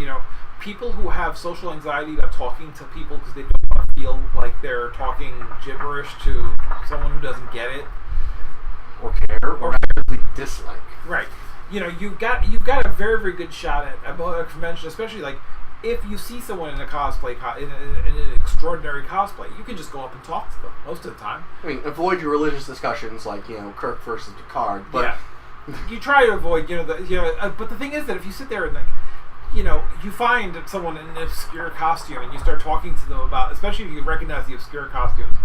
people who have social anxiety about talking to people because they don't want to feel like they're talking gibberish to someone who doesn't get it. Or care, or actively dislike. Right. You've got a very, very good shot at a convention, especially like if you see someone in a cosplay, in an extraordinary cosplay, you can just go up and talk to them most of the time. I mean, avoid your religious discussions like, Kirk versus Picard, but... Yeah. You try to avoid, but the thing is that if you sit there and like, you find someone in an obscure costume and you start talking to them about, especially if you recognize the obscure costumes,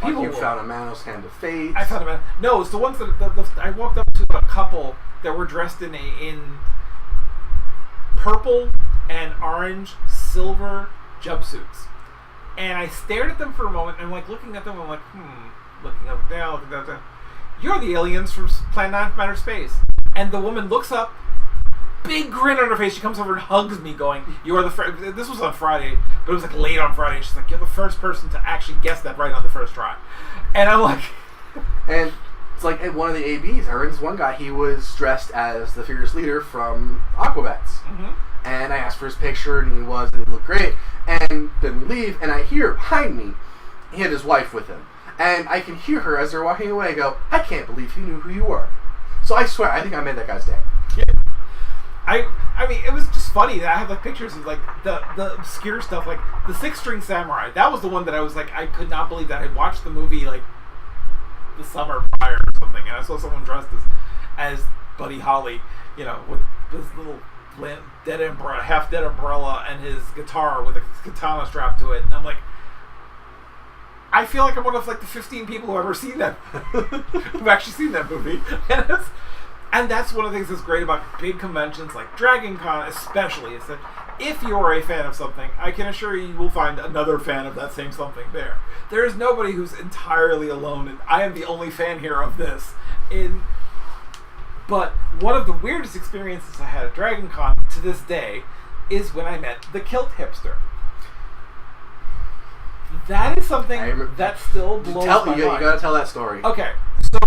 people like you found a Manos Hand of Fate. I found a man. No, it's the ones that I walked up to a couple that were dressed in purple and orange, silver jumpsuits, and I stared at them for a moment and like looking at them, I'm like, looking up there, looking up there. You're the aliens from Planet 9 from Outer Space. And the woman looks up, big grin on her face. She comes over and hugs me, going, "You are the first." This was on Friday, but it was like late on Friday. She's like, "You're the first person to actually guess that right on the first try." And I'm like, and it's like at one of the ABs, I heard this one guy. He was dressed as the Fierce Leader from Aquabats, and I asked for his picture, and he looked great. And then we leave, and I hear behind me, he had his wife with him. And I can hear her as they're walking away go, "I can't believe you knew who you were." So I swear, I think I made that guy's day. Yeah. I mean, it was just funny that I have like pictures of like the obscure stuff, like the Six String Samurai. That was the one that I was like, I could not believe that I watched the movie like the summer prior or something, and I saw someone dressed as Buddy Holly, with this little half dead umbrella and his guitar with a katana strapped to it, and I'm like, I feel like I'm one of like the 15 people who've ever seen that, who've actually seen that movie, and that's one of the things that's great about big conventions like Dragon Con, especially, is that if you're a fan of something, I can assure you will find another fan of that same something there. There is nobody who's entirely alone, and I am the only fan here of this. But one of the weirdest experiences I had at Dragon Con to this day is when I met the kilt hipster. That is something that still blows my mind. You gotta tell that story. Okay, so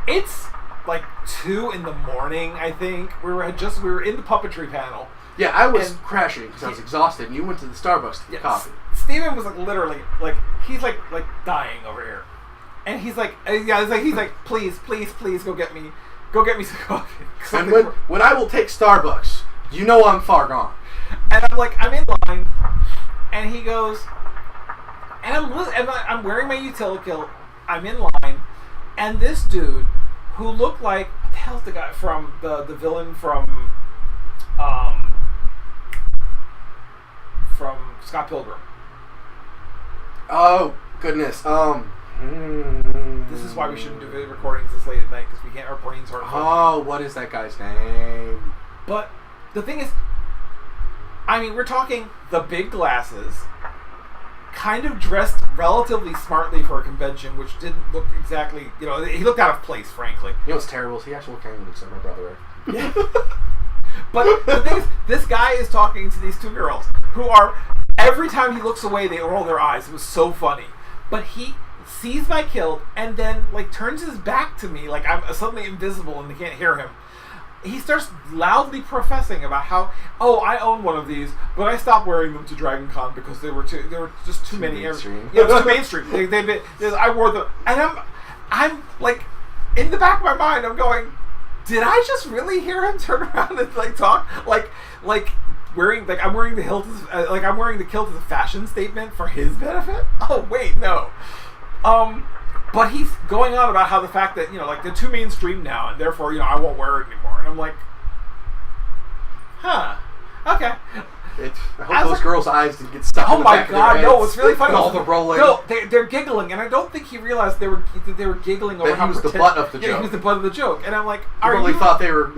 it's like 2 in the morning, I think. We were in the puppetry panel. Yeah, I was crashing because I was exhausted, and you went to the Starbucks to get coffee. Steven was like literally like he's like dying over here, and he's like please go get me some coffee. And when I will take Starbucks, you know I'm far gone. And I'm in line, and he goes, and I'm wearing my utility kilt. I'm in line, and this dude who looked like, what the hell's the guy from the villain from Scott Pilgrim? Oh goodness. This is why we shouldn't do video recordings this late at night, because we can't. Our brains aren't. Oh, what is that guy's name? But the thing is, I mean, we're talking the big glasses, kind of dressed relatively smartly for a convention, which didn't look exactly, he looked out of place, frankly. You know what's terrible? He actually kind of looks like my brother. Yeah. But the thing is, this guy is talking to these 2 girls who are, every time he looks away, they roll their eyes. It was so funny. But he sees my kilt and then, turns his back to me like I'm suddenly invisible and they can't hear him. He starts loudly professing about how, I own one of these, but I stopped wearing them to Dragon Con because there were just too many. Mainstream. Yeah, it was too mainstream. I wore them, and I'm like, in the back of my mind, I'm going, did I just really hear him turn around and talk wearing I'm wearing the hilt I'm wearing the kilt as a fashion statement for his benefit? Oh wait, no. But he's going on about how the fact that, they're too mainstream now, and therefore, I won't wear it anymore. And I'm like, huh, okay. I hope those girls' eyes didn't get stuck in the back of their heads. Oh my god, no, it's really funny. All the rolling. No, they're giggling, and I don't think he realized they were giggling over how he was the butt of the joke. Yeah, he was the butt of the joke. And I'm like, you really thought they were,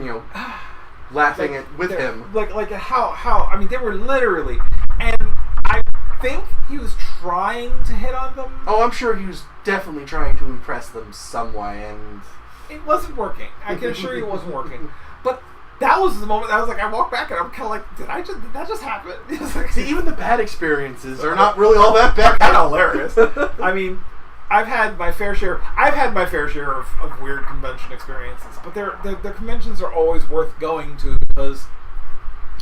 laughing with him. How, I mean, they were literally, and I think he was trying to hit on them. Oh, I'm sure he was definitely trying to impress them some way, and it wasn't working. I can assure you it wasn't working. But that was the moment I was like, I walked back and I'm kind of like, did that just happen? See, even the bad experiences are not really all that bad. Kind of hilarious. I mean, I've had my fair share of weird convention experiences, but the conventions are always worth going to because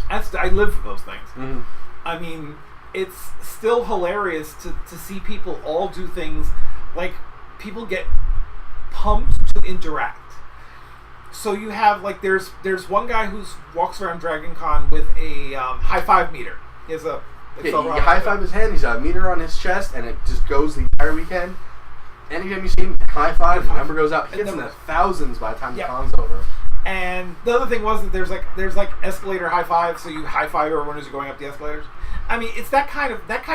I live for those things. Mm-hmm. I mean, it's still hilarious to see people all do things like people get pumped to interact. So you have there's one guy who walks around Dragon Con with a high five meter. He has you high five his hand. He's got a meter on his chest, and it just goes the entire weekend. Anytime you see him, high five, the number goes up. He gets in the thousands by the time the con's over. And the other thing was that there's escalator high five, so you high five everyone as you're going up the escalators. I mean, it's that kind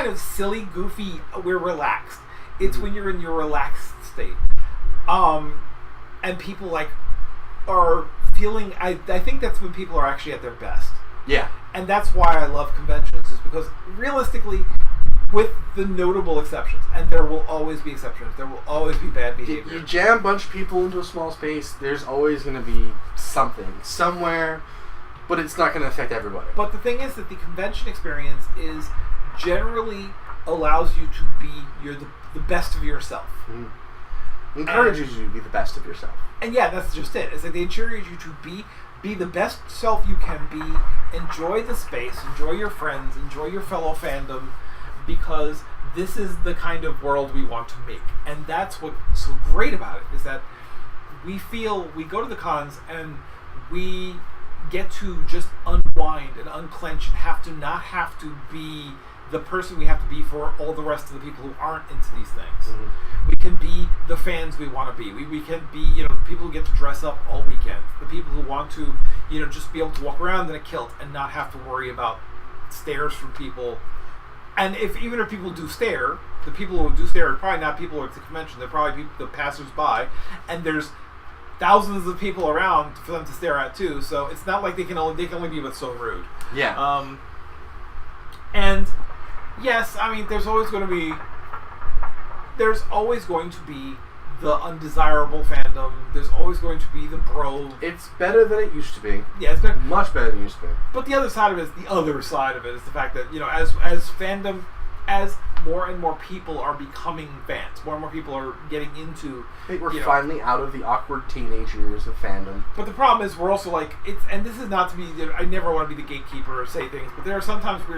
of silly, goofy. We're relaxed. It's when you're in your relaxed state, and people are feeling. I think that's when people are actually at their best. Yeah, and that's why I love conventions, is because realistically, with the notable exceptions, and there will always be exceptions, there will always be bad behavior. You jam a bunch of people into a small space, there's always going to be something somewhere, but it's not going to affect everybody. But the thing is that the convention experience is generally allows you to be the best of yourself. Mm-hmm. Encourages you to be the best of yourself. And yeah, that's just it. It's like they encourage you to be the best self you can be, enjoy the space, enjoy your friends, enjoy your fellow fandom, because this is the kind of world we want to make. And that's what's so great about it, is that we go to the cons and we get to just unwind and unclench and not have to be the person we have to be for all the rest of the people who aren't into these things. Mm-hmm. We can be the fans we want to be. We can be, people who get to dress up all weekend. The people who want to, just be able to walk around in a kilt and not have to worry about stares from people. And even if people do stare, the people who do stare are probably not people at the convention. They're probably the passers-by. And there's thousands of people around for them to stare at too. So it's not like they can only be but so rude. Yeah. And yes, I mean, there's always going to be the undesirable fandom. There's always going to be the bro. It's better than it used to be. Yeah, it's better. Much better than it used to be. But the other side of it is the fact that, as fandom as more and more people are becoming fans, more and more people are getting into. We're finally out of the awkward teenage years of fandom. But the problem is, we're also like, and this is not to be. I never want to be the gatekeeper or say things, but there are sometimes where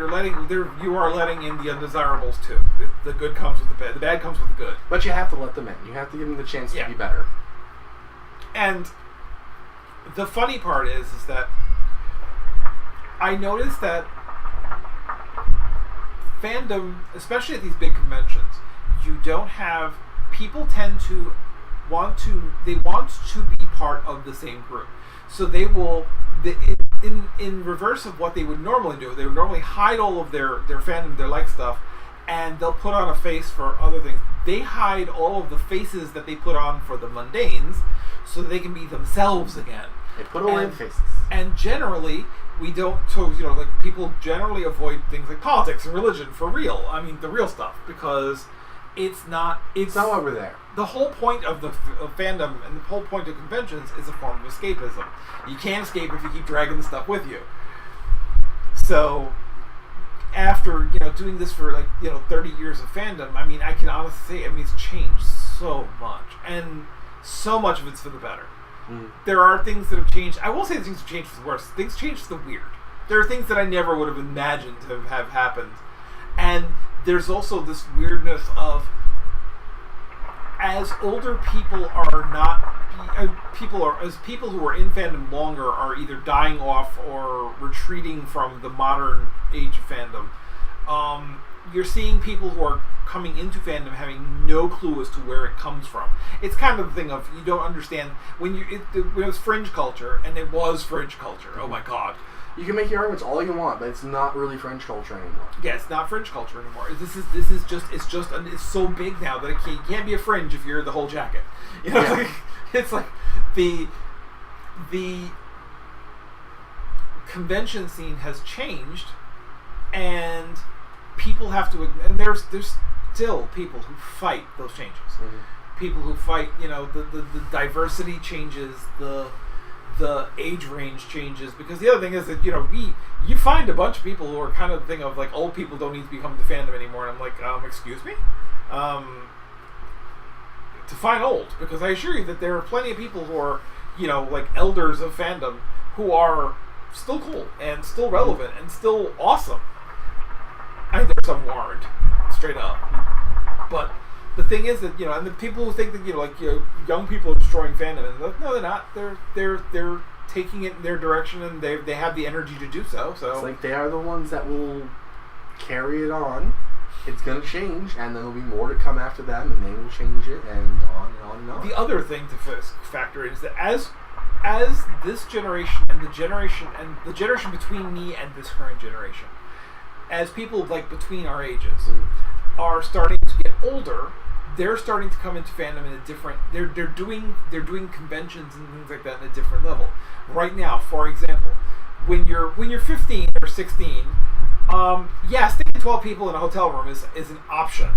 you are letting in the undesirables too. The good comes with the bad. The bad comes with the good. But you have to let them in. You have to give them the chance to be better. And the funny part is that I noticed that fandom, especially at these big conventions, you don't have people tend to want to be part of the same group. So they will, in reverse of what they would normally do, they would normally hide all of their fandom, their like stuff, and they'll put on a face for other things. They hide all of the faces that they put on for the mundanes so they can be themselves again. They put all in faces. And generally, we don't, people generally avoid things like politics and religion for real. I mean, the real stuff, because it's not why we're there. The whole point of fandom and the whole point of conventions is a form of escapism. You can't escape if you keep dragging the stuff with you. So, after, doing this for 30 years of fandom, I mean, I can honestly say, it's changed so much. And so much of it's for the better. There are things that have changed. I will say things have changed for the worse. Things changed for the weird. There are things that I never would have imagined to have happened. And there's also this weirdness of, as older people are not, as people who are in fandom longer are either dying off or retreating from the modern age of fandom, you're seeing people who are coming into fandom having no clue as to where it comes from. It's kind of the thing of, you don't understand when it was fringe culture, and it was fringe culture. Oh my god. You can make your arguments all you want, but it's not really fringe culture anymore. Yeah, it's not fringe culture anymore. It's so big now that you can't be a fringe if you're the whole jacket. It's like the convention scene has changed, and people have to, and there's still people who fight those changes. People who fight, the diversity changes, the age range changes, because the other thing is that you find a bunch of people who are kind of the thing of like, old people don't need to become the fandom anymore, and I'm like, excuse me, define old, because I assure you that there are plenty of people who are like elders of fandom who are still cool and still relevant and still awesome. I think there's some who aren't, straight up, but the thing is that and the people who think that young people are destroying fandom, and no, they're not. They're taking it in their direction, and they have the energy to do so. So it's like they are the ones that will carry it on. It's gonna change, and then there'll be more to come after them, and they will change it, and on and on and on. The other thing to factor in is that as this generation and the generation between me and this current generation, as people between our ages are starting to get older, they're starting to come into fandom in a different. They're doing conventions and things like that in a different level. Right now, for example, when you're 15 or 16, staying 12 people in a hotel room is an option.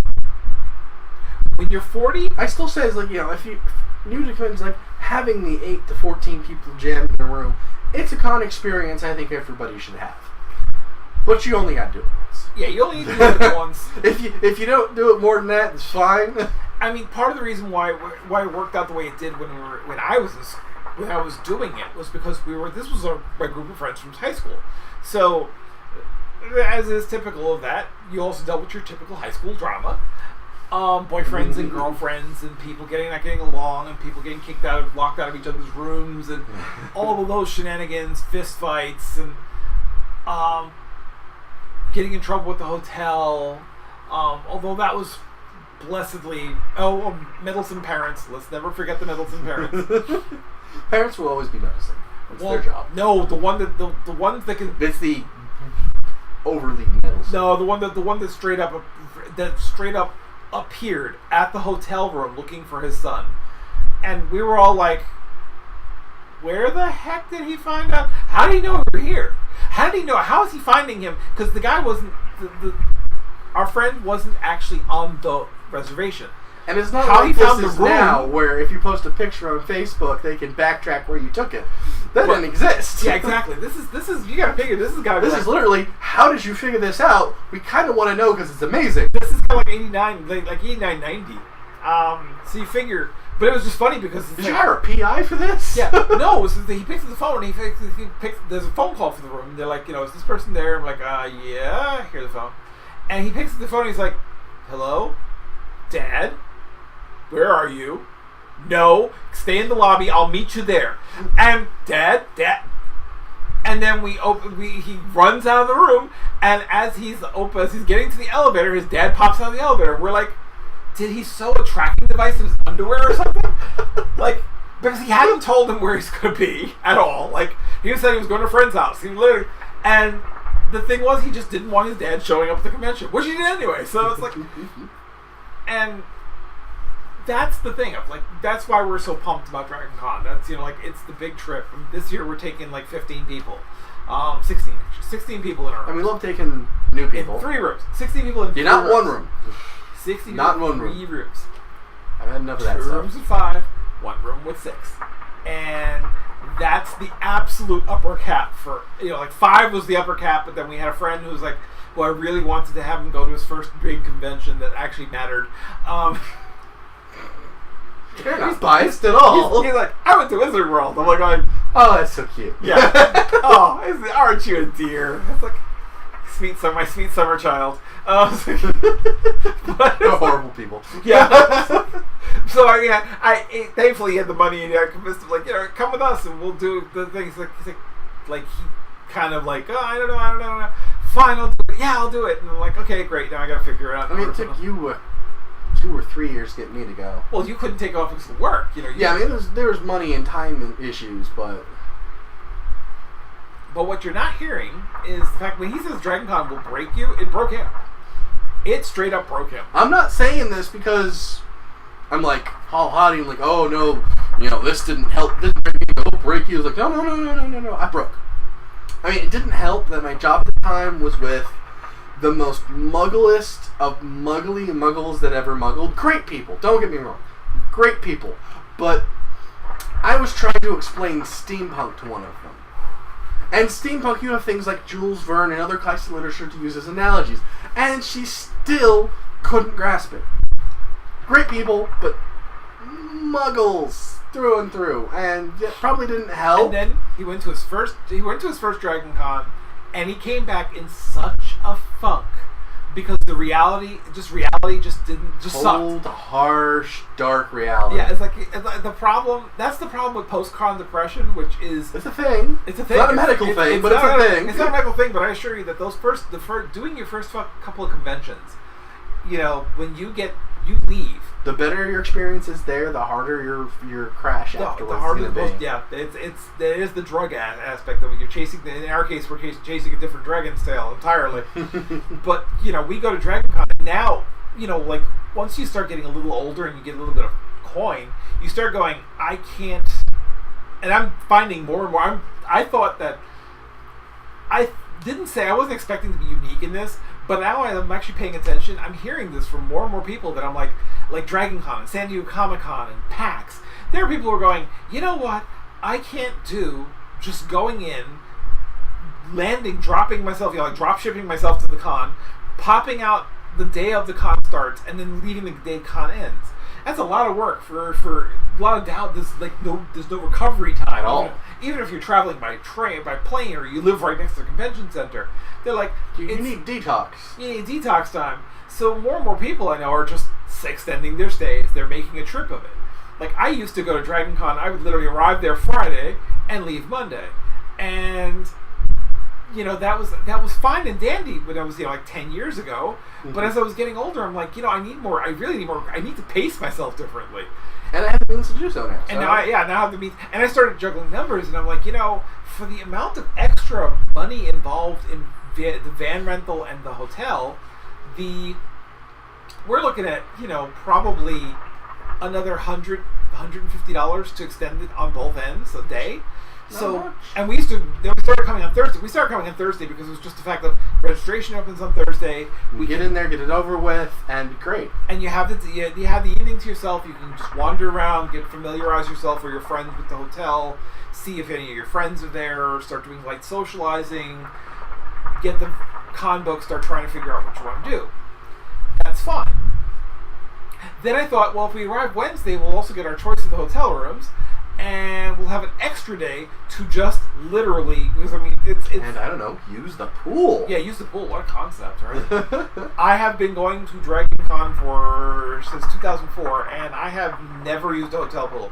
When you're 40, I still say it's if you new to conventions, having the 8 to 14 people jammed in a room, it's a con experience I think everybody should have. But you only got to do it once. Yeah, you only need to do it once. If you don't do it more than that, it's fine. I mean, part of the reason why it worked out the way it did when I was doing it was because this was my group of friends from high school. So, as is typical of that, you also dealt with your typical high school drama. Boyfriends and girlfriends, and people not getting along, and people getting locked out of each other's rooms, and all of those shenanigans, fist fights, and getting in trouble with the hotel, although that was blessedly meddlesome parents. Let's never forget the meddlesome parents. Parents will always be meddlesome. It's their job. No, the ones that can. It's the overly meddlesome. No, the one that straight up appeared at the hotel room looking for his son, and we were all like, "Where the heck did he find out? How did he know we were here? How did he know? How is he finding him? Because the guy wasn't our friend wasn't actually on the reservation." And it's not how like he found this is now, where if you post a picture on Facebook, they can backtrack where you took it. That didn't exist. Yeah, exactly. This is you gotta figure. This is gotta be. This is literally. How did you figure this out? We kind of want to know because it's amazing. This is kind of like 89, like 89, 90. So you figure, but it was just funny because did you hire a PI for this? Yeah, no. It was, he picks up the phone and he picks. There's a phone call from the room. They're like, is this person there? I'm like, yeah. Here's the phone, and he picks up the phone. And he's like, hello, Dad, where are you? No, stay in the lobby. I'll meet you there. And Dad, and then he runs out of the room. And as he's getting to the elevator, his dad pops out of the elevator. We're like, did he sew a tracking device in his underwear or something? Like, because he hadn't told him where he's going to be at all. Like, he said he was going to a friend's house. He literally, and the thing was, he just didn't want his dad showing up at the convention, which he did anyway. So it's like, and that's the thing of like, that's why we're so pumped about Dragon Con. That's, like, it's the big trip. And this year we're taking like 15 people, 16 people in our room. And we love taking new people. In 3 rooms, 16 people in 3 not rooms. one room. 60 not people in one 3 room. rooms. I've had enough of that 2 stuff. rooms with 5, 1 room with 6, and that's the absolute upper cap for like 5 was the upper cap. But then we had a friend who was like, who I really wanted to have him go to his first big convention that actually mattered. You're not biased at all. He's like, I went to Wizard World. I'm like, oh, that's so cute. Yeah. Aren't you a dear? It's like, my sweet summer child. They're horrible people. Yeah. So I thankfully he had the money and I convinced him, like, come with us and we'll do the things. He's like he kind of like, I don't know. Fine, I'll do it. Yeah, I'll do it. And I'm like, okay, great. Now I got to figure it out. I mean, it took you 2 or 3 years to get me to go. Well, you couldn't take off because of work. Yeah, I mean, there was money and time issues, but what you're not hearing is the fact when he says Dragon Con will break you, it broke him. It straight up broke him. I'm not saying this because I'm like, haughty, I'm like, oh no, this didn't help, this will break you. It's like, no, I broke. I mean, it didn't help that my job at the time was with the most mugglest of muggly muggles that ever muggled. Great people, don't get me wrong. Great people. But I was trying to explain steampunk to one of them. And steampunk, you have things like Jules Verne and other classic literature to use as analogies. And she still couldn't grasp it. Great people, but muggles through and through. And it probably didn't help. And then he went to his first Dragon Con, and he came back in such a funk because the reality just sucked. Cold, harsh, dark reality. Yeah, it's like the problem. That's the problem with post-con depression, which is it's a thing. It's a thing. It's not a medical thing, but it's a thing. It's not a medical thing, but I assure you that doing your first couple of conventions, when you leave. The better your experience is there, the harder your crash afterwards. The harder it is the drug aspect of it. You're chasing. In our case, we're chasing a different dragon's tail entirely. But we go to Dragon Con and now. Like once you start getting a little older and you get a little bit of coin, you start going, I can't. And I'm finding more and more. I thought that I wasn't expecting to be unique in this. But now I'm actually paying attention. I'm hearing this from more and more people that I'm like Dragon Con and San Diego Comic-Con and PAX. There are people who are going, you know what? I can't do just going in, landing, dropping myself, drop shipping myself to the con, popping out the day of the con starts, and then leaving the day con ends. That's a lot of work for a lot of doubt. There's no recovery time at all. Even if you're traveling by plane, or you live right next to the convention center. They're like, you need detox. You need detox time. So more and more people I know are just extending their stays. They're making a trip of it. Like I used to go to Dragon Con. I would literally arrive there Friday and leave Monday, and that was fine and dandy when I was 10 years ago. Mm-hmm. But as I was getting older, I'm like, I need more. I really need more. I need to pace myself differently. And I have the means to do so now. And now I have the means. And I started juggling numbers, and I'm like, for the amount of extra money involved in the van rental and the hotel, we're looking at probably another $150 to extend it on both ends a day. So, and we started coming on Thursday. We started coming on Thursday because it was just the fact that registration opens on Thursday. We get in there, get it over with, and great. And you have the evening to yourself. You can just wander around, familiarize yourself or your friends with the hotel, see if any of your friends are there, start doing light socializing, get the con book, start trying to figure out what you want to do. That's fine. Then I thought, well, if we arrive Wednesday, we'll also get our choice of the hotel rooms, and we'll have an extra day to just literally, because I mean, it's and I don't know, use the pool. Yeah, use the pool. What a concept, right? I have been going to Dragon Con since 2004, and I have never used a hotel pool.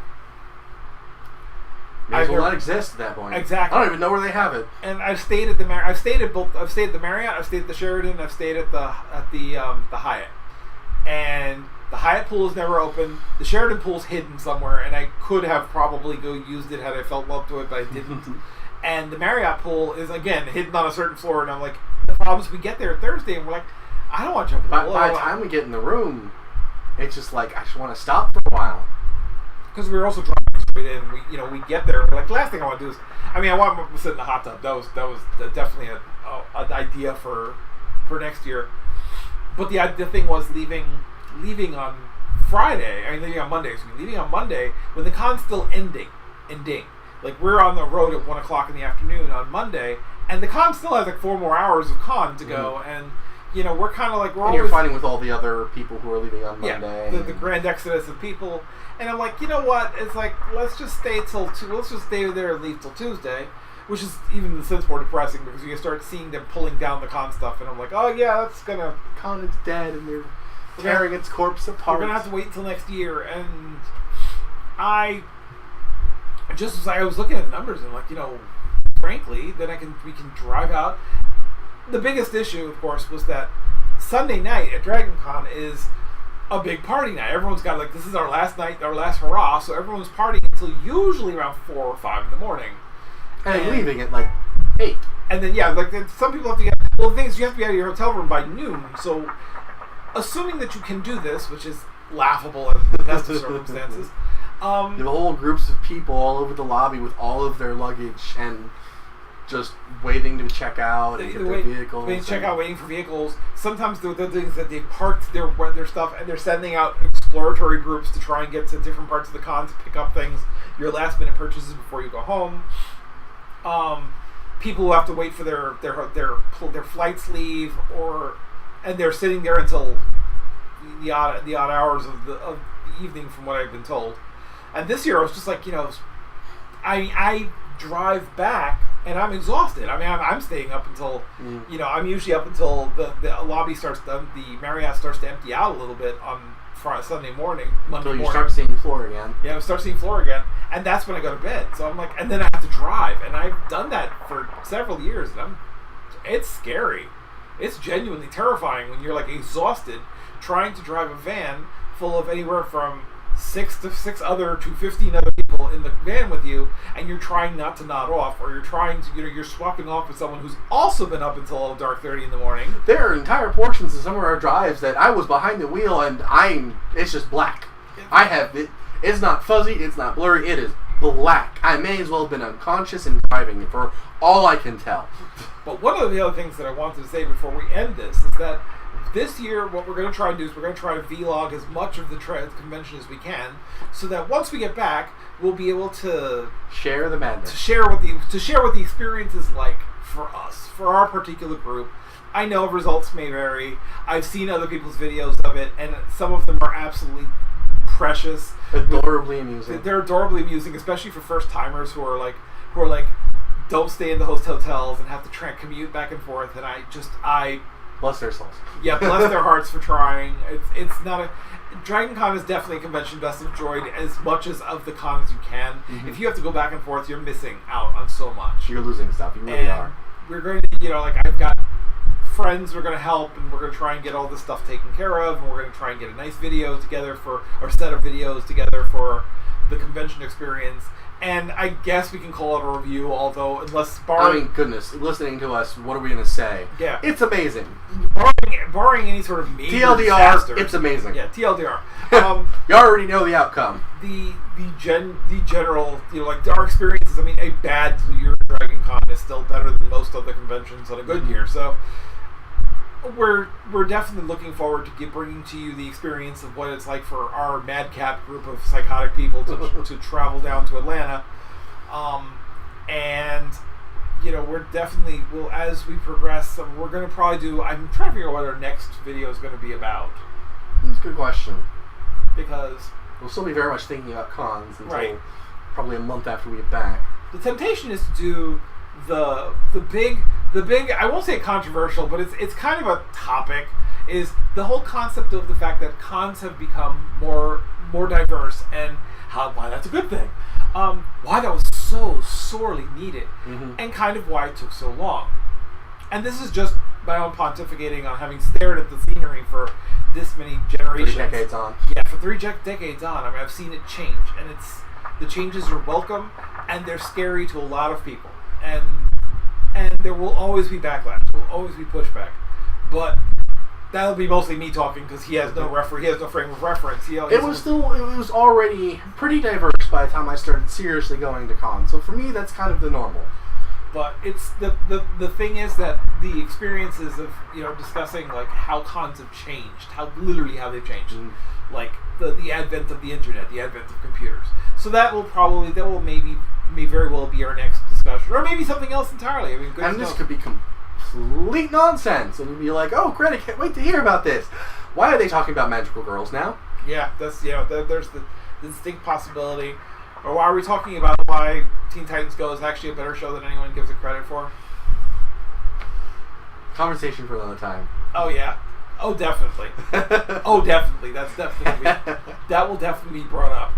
May as well not exist at that point. Exactly. I don't even know where they have it. And I've stayed at the I've stayed at the Marriott. I've stayed at the Sheraton. I've stayed at the Hyatt. And the Hyatt pool is never open. The Sheraton pool's hidden somewhere, and I could have probably used it had I felt love to it, but I didn't. And the Marriott pool is, again, hidden on a certain floor, and I'm like, the problem is we get there Thursday, and we're like, I don't want to jump in the pool. By the time we get in the room, it's just like, I just want to stop for a while. Because we were also driving straight in. We get there, we're like, the last thing I want to do is, I mean, I want to sit in the hot tub. That was definitely an idea for next year. But the thing was leaving on Friday. I mean, leaving on Monday. Leaving on Monday when the con's still ending. Like, we're on the road at 1 o'clock in the afternoon on Monday, and the con still has like 4 more hours of con to go, and we're kind of like and you're fighting with all the other people who are leaving on Monday. Yeah, the grand exodus of people, and I'm like, you know what? It's like, let's just stay there and leave till Tuesday. Which is even in a sense more depressing because you start seeing them pulling down the con stuff, and I'm like, oh yeah, that's gonna... Con is dead, and they're tearing its corpse apart. We're gonna have to wait until next year, and I was looking at the numbers, and like, frankly, then we can drive out. The biggest issue, of course, was that Sunday night at Dragon Con is a big party night. Everyone's got this is our last night, our last hurrah, so everyone's partying until usually around 4 or 5 in the morning. And leaving at 8. And then, some people have to get... Well, the thing is, you have to be out of your hotel room by noon. So, assuming that you can do this, which is laughable in the best of circumstances... you have whole groups of people all over the lobby with all of their luggage and just waiting to check out and get their vehicles. Waiting for vehicles. Sometimes the things that they've parked their stuff, and they're sending out exploratory groups to try and get to different parts of the con to pick up things, your last-minute purchases before you go home. People who have to wait for their flights leave, and they're sitting there until the odd hours of the evening, from what I've been told. And this year I was just like, I drive back and I'm exhausted. I mean, I'm staying up until I'm usually up until the lobby the Marriott starts to empty out a little bit on Sunday morning, Monday morning. Until you start seeing floor again. Yeah, I start seeing floor again, and that's when I go to bed. So I'm like, and then I have to drive, and I've done that for several years, and it's scary. It's genuinely terrifying when you're exhausted trying to drive a van full of anywhere from 6 to 15 other people in the van with you, and you're trying not to nod off, or you're trying to, you're swapping off with someone who's also been up until dark 30 in the morning. There are entire portions of some of our drives that I was behind the wheel and it's just black. I have it. It's not fuzzy. It's not blurry. It is black. I may as well have been unconscious and driving for all I can tell. But one of the other things that I wanted to say before we end this is that this year, what we're going to try and do is we're going to try to vlog as much of the convention as we can, so that once we get back, we'll be able to share the madness, to share what the experience is like for us, for our particular group. I know results may vary. I've seen other people's videos of it, and some of them are absolutely precious, adorably amusing. They're adorably amusing, especially for first timers who are like don't stay in the host hotels and have to commute back and forth. And I bless their souls. Yeah, bless their hearts for trying. It's not a... Dragon Con is definitely a convention best enjoyed as much of the con as you can. Mm-hmm. If you have to go back and forth, you're missing out on so much. You're losing stuff. You really are. We're going to, I've got friends who are going to help, and we're going to try and get all this stuff taken care of, and we're going to try and get a nice video together or set of videos together for the convention experience. And I guess we can call it a review, although goodness, listening to us, what are we going to say? Yeah. It's amazing. Barring any sort of major TLDR, disaster. it's amazing. Yeah, TLDR. You already know the outcome. The general, like our experiences. I mean, a bad year at Dragon Con is still better than most other conventions on a good year. So we're definitely looking forward to bringing to you the experience of what it's like for our madcap group of psychotic people to travel down to Atlanta, and we're definitely as we progress. We're going to probably do. I'm trying to figure out what our next video is going to be about. That's a good question. Because we'll still be very much thinking about cons until right. probably a month after we get back. The temptation is to do the big. I won't say controversial, but it's kind of a topic. Is the whole concept of the fact that cons have become more diverse and why that's a good thing. Why that was so sorely needed, and kind of why it took so long. And this is just my own pontificating on having stared at the scenery for this many generations. 3 decades on. Yeah, for 3 decades on. I mean, I've seen it change, and the changes are welcome, and they're scary to a lot of people. And there will always be backlash. There will always be pushback. But that'll be mostly me talking because he has no he has no frame of reference. It was already pretty diverse by the time I started seriously going to cons. So for me, that's kind of the normal. But it's the thing is that the experiences of discussing like how cons have changed, how they've changed, like the advent of the internet, the advent of computers. So that will may very well be our next discussion, or maybe something else entirely. I mean, and this could be complete nonsense, and you'd be like, "Oh, great! I can't wait to hear about this. Why are they talking about magical girls now?" Yeah, that's there's the distinct possibility. Or why are we talking about why Teen Titans Go is actually a better show than anyone gives it credit for? Conversation for another time. Oh yeah. Oh definitely. Oh definitely. That's definitely that will definitely be brought up.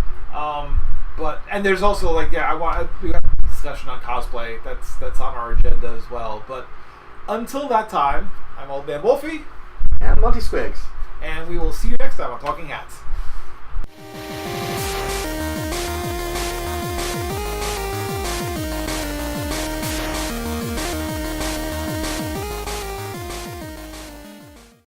And there's also we got a discussion on cosplay. That's on our agenda as well. But until that time, I'm Old Man Wolfie. And Monty Squigs. And we will see you next time on Talking Hats.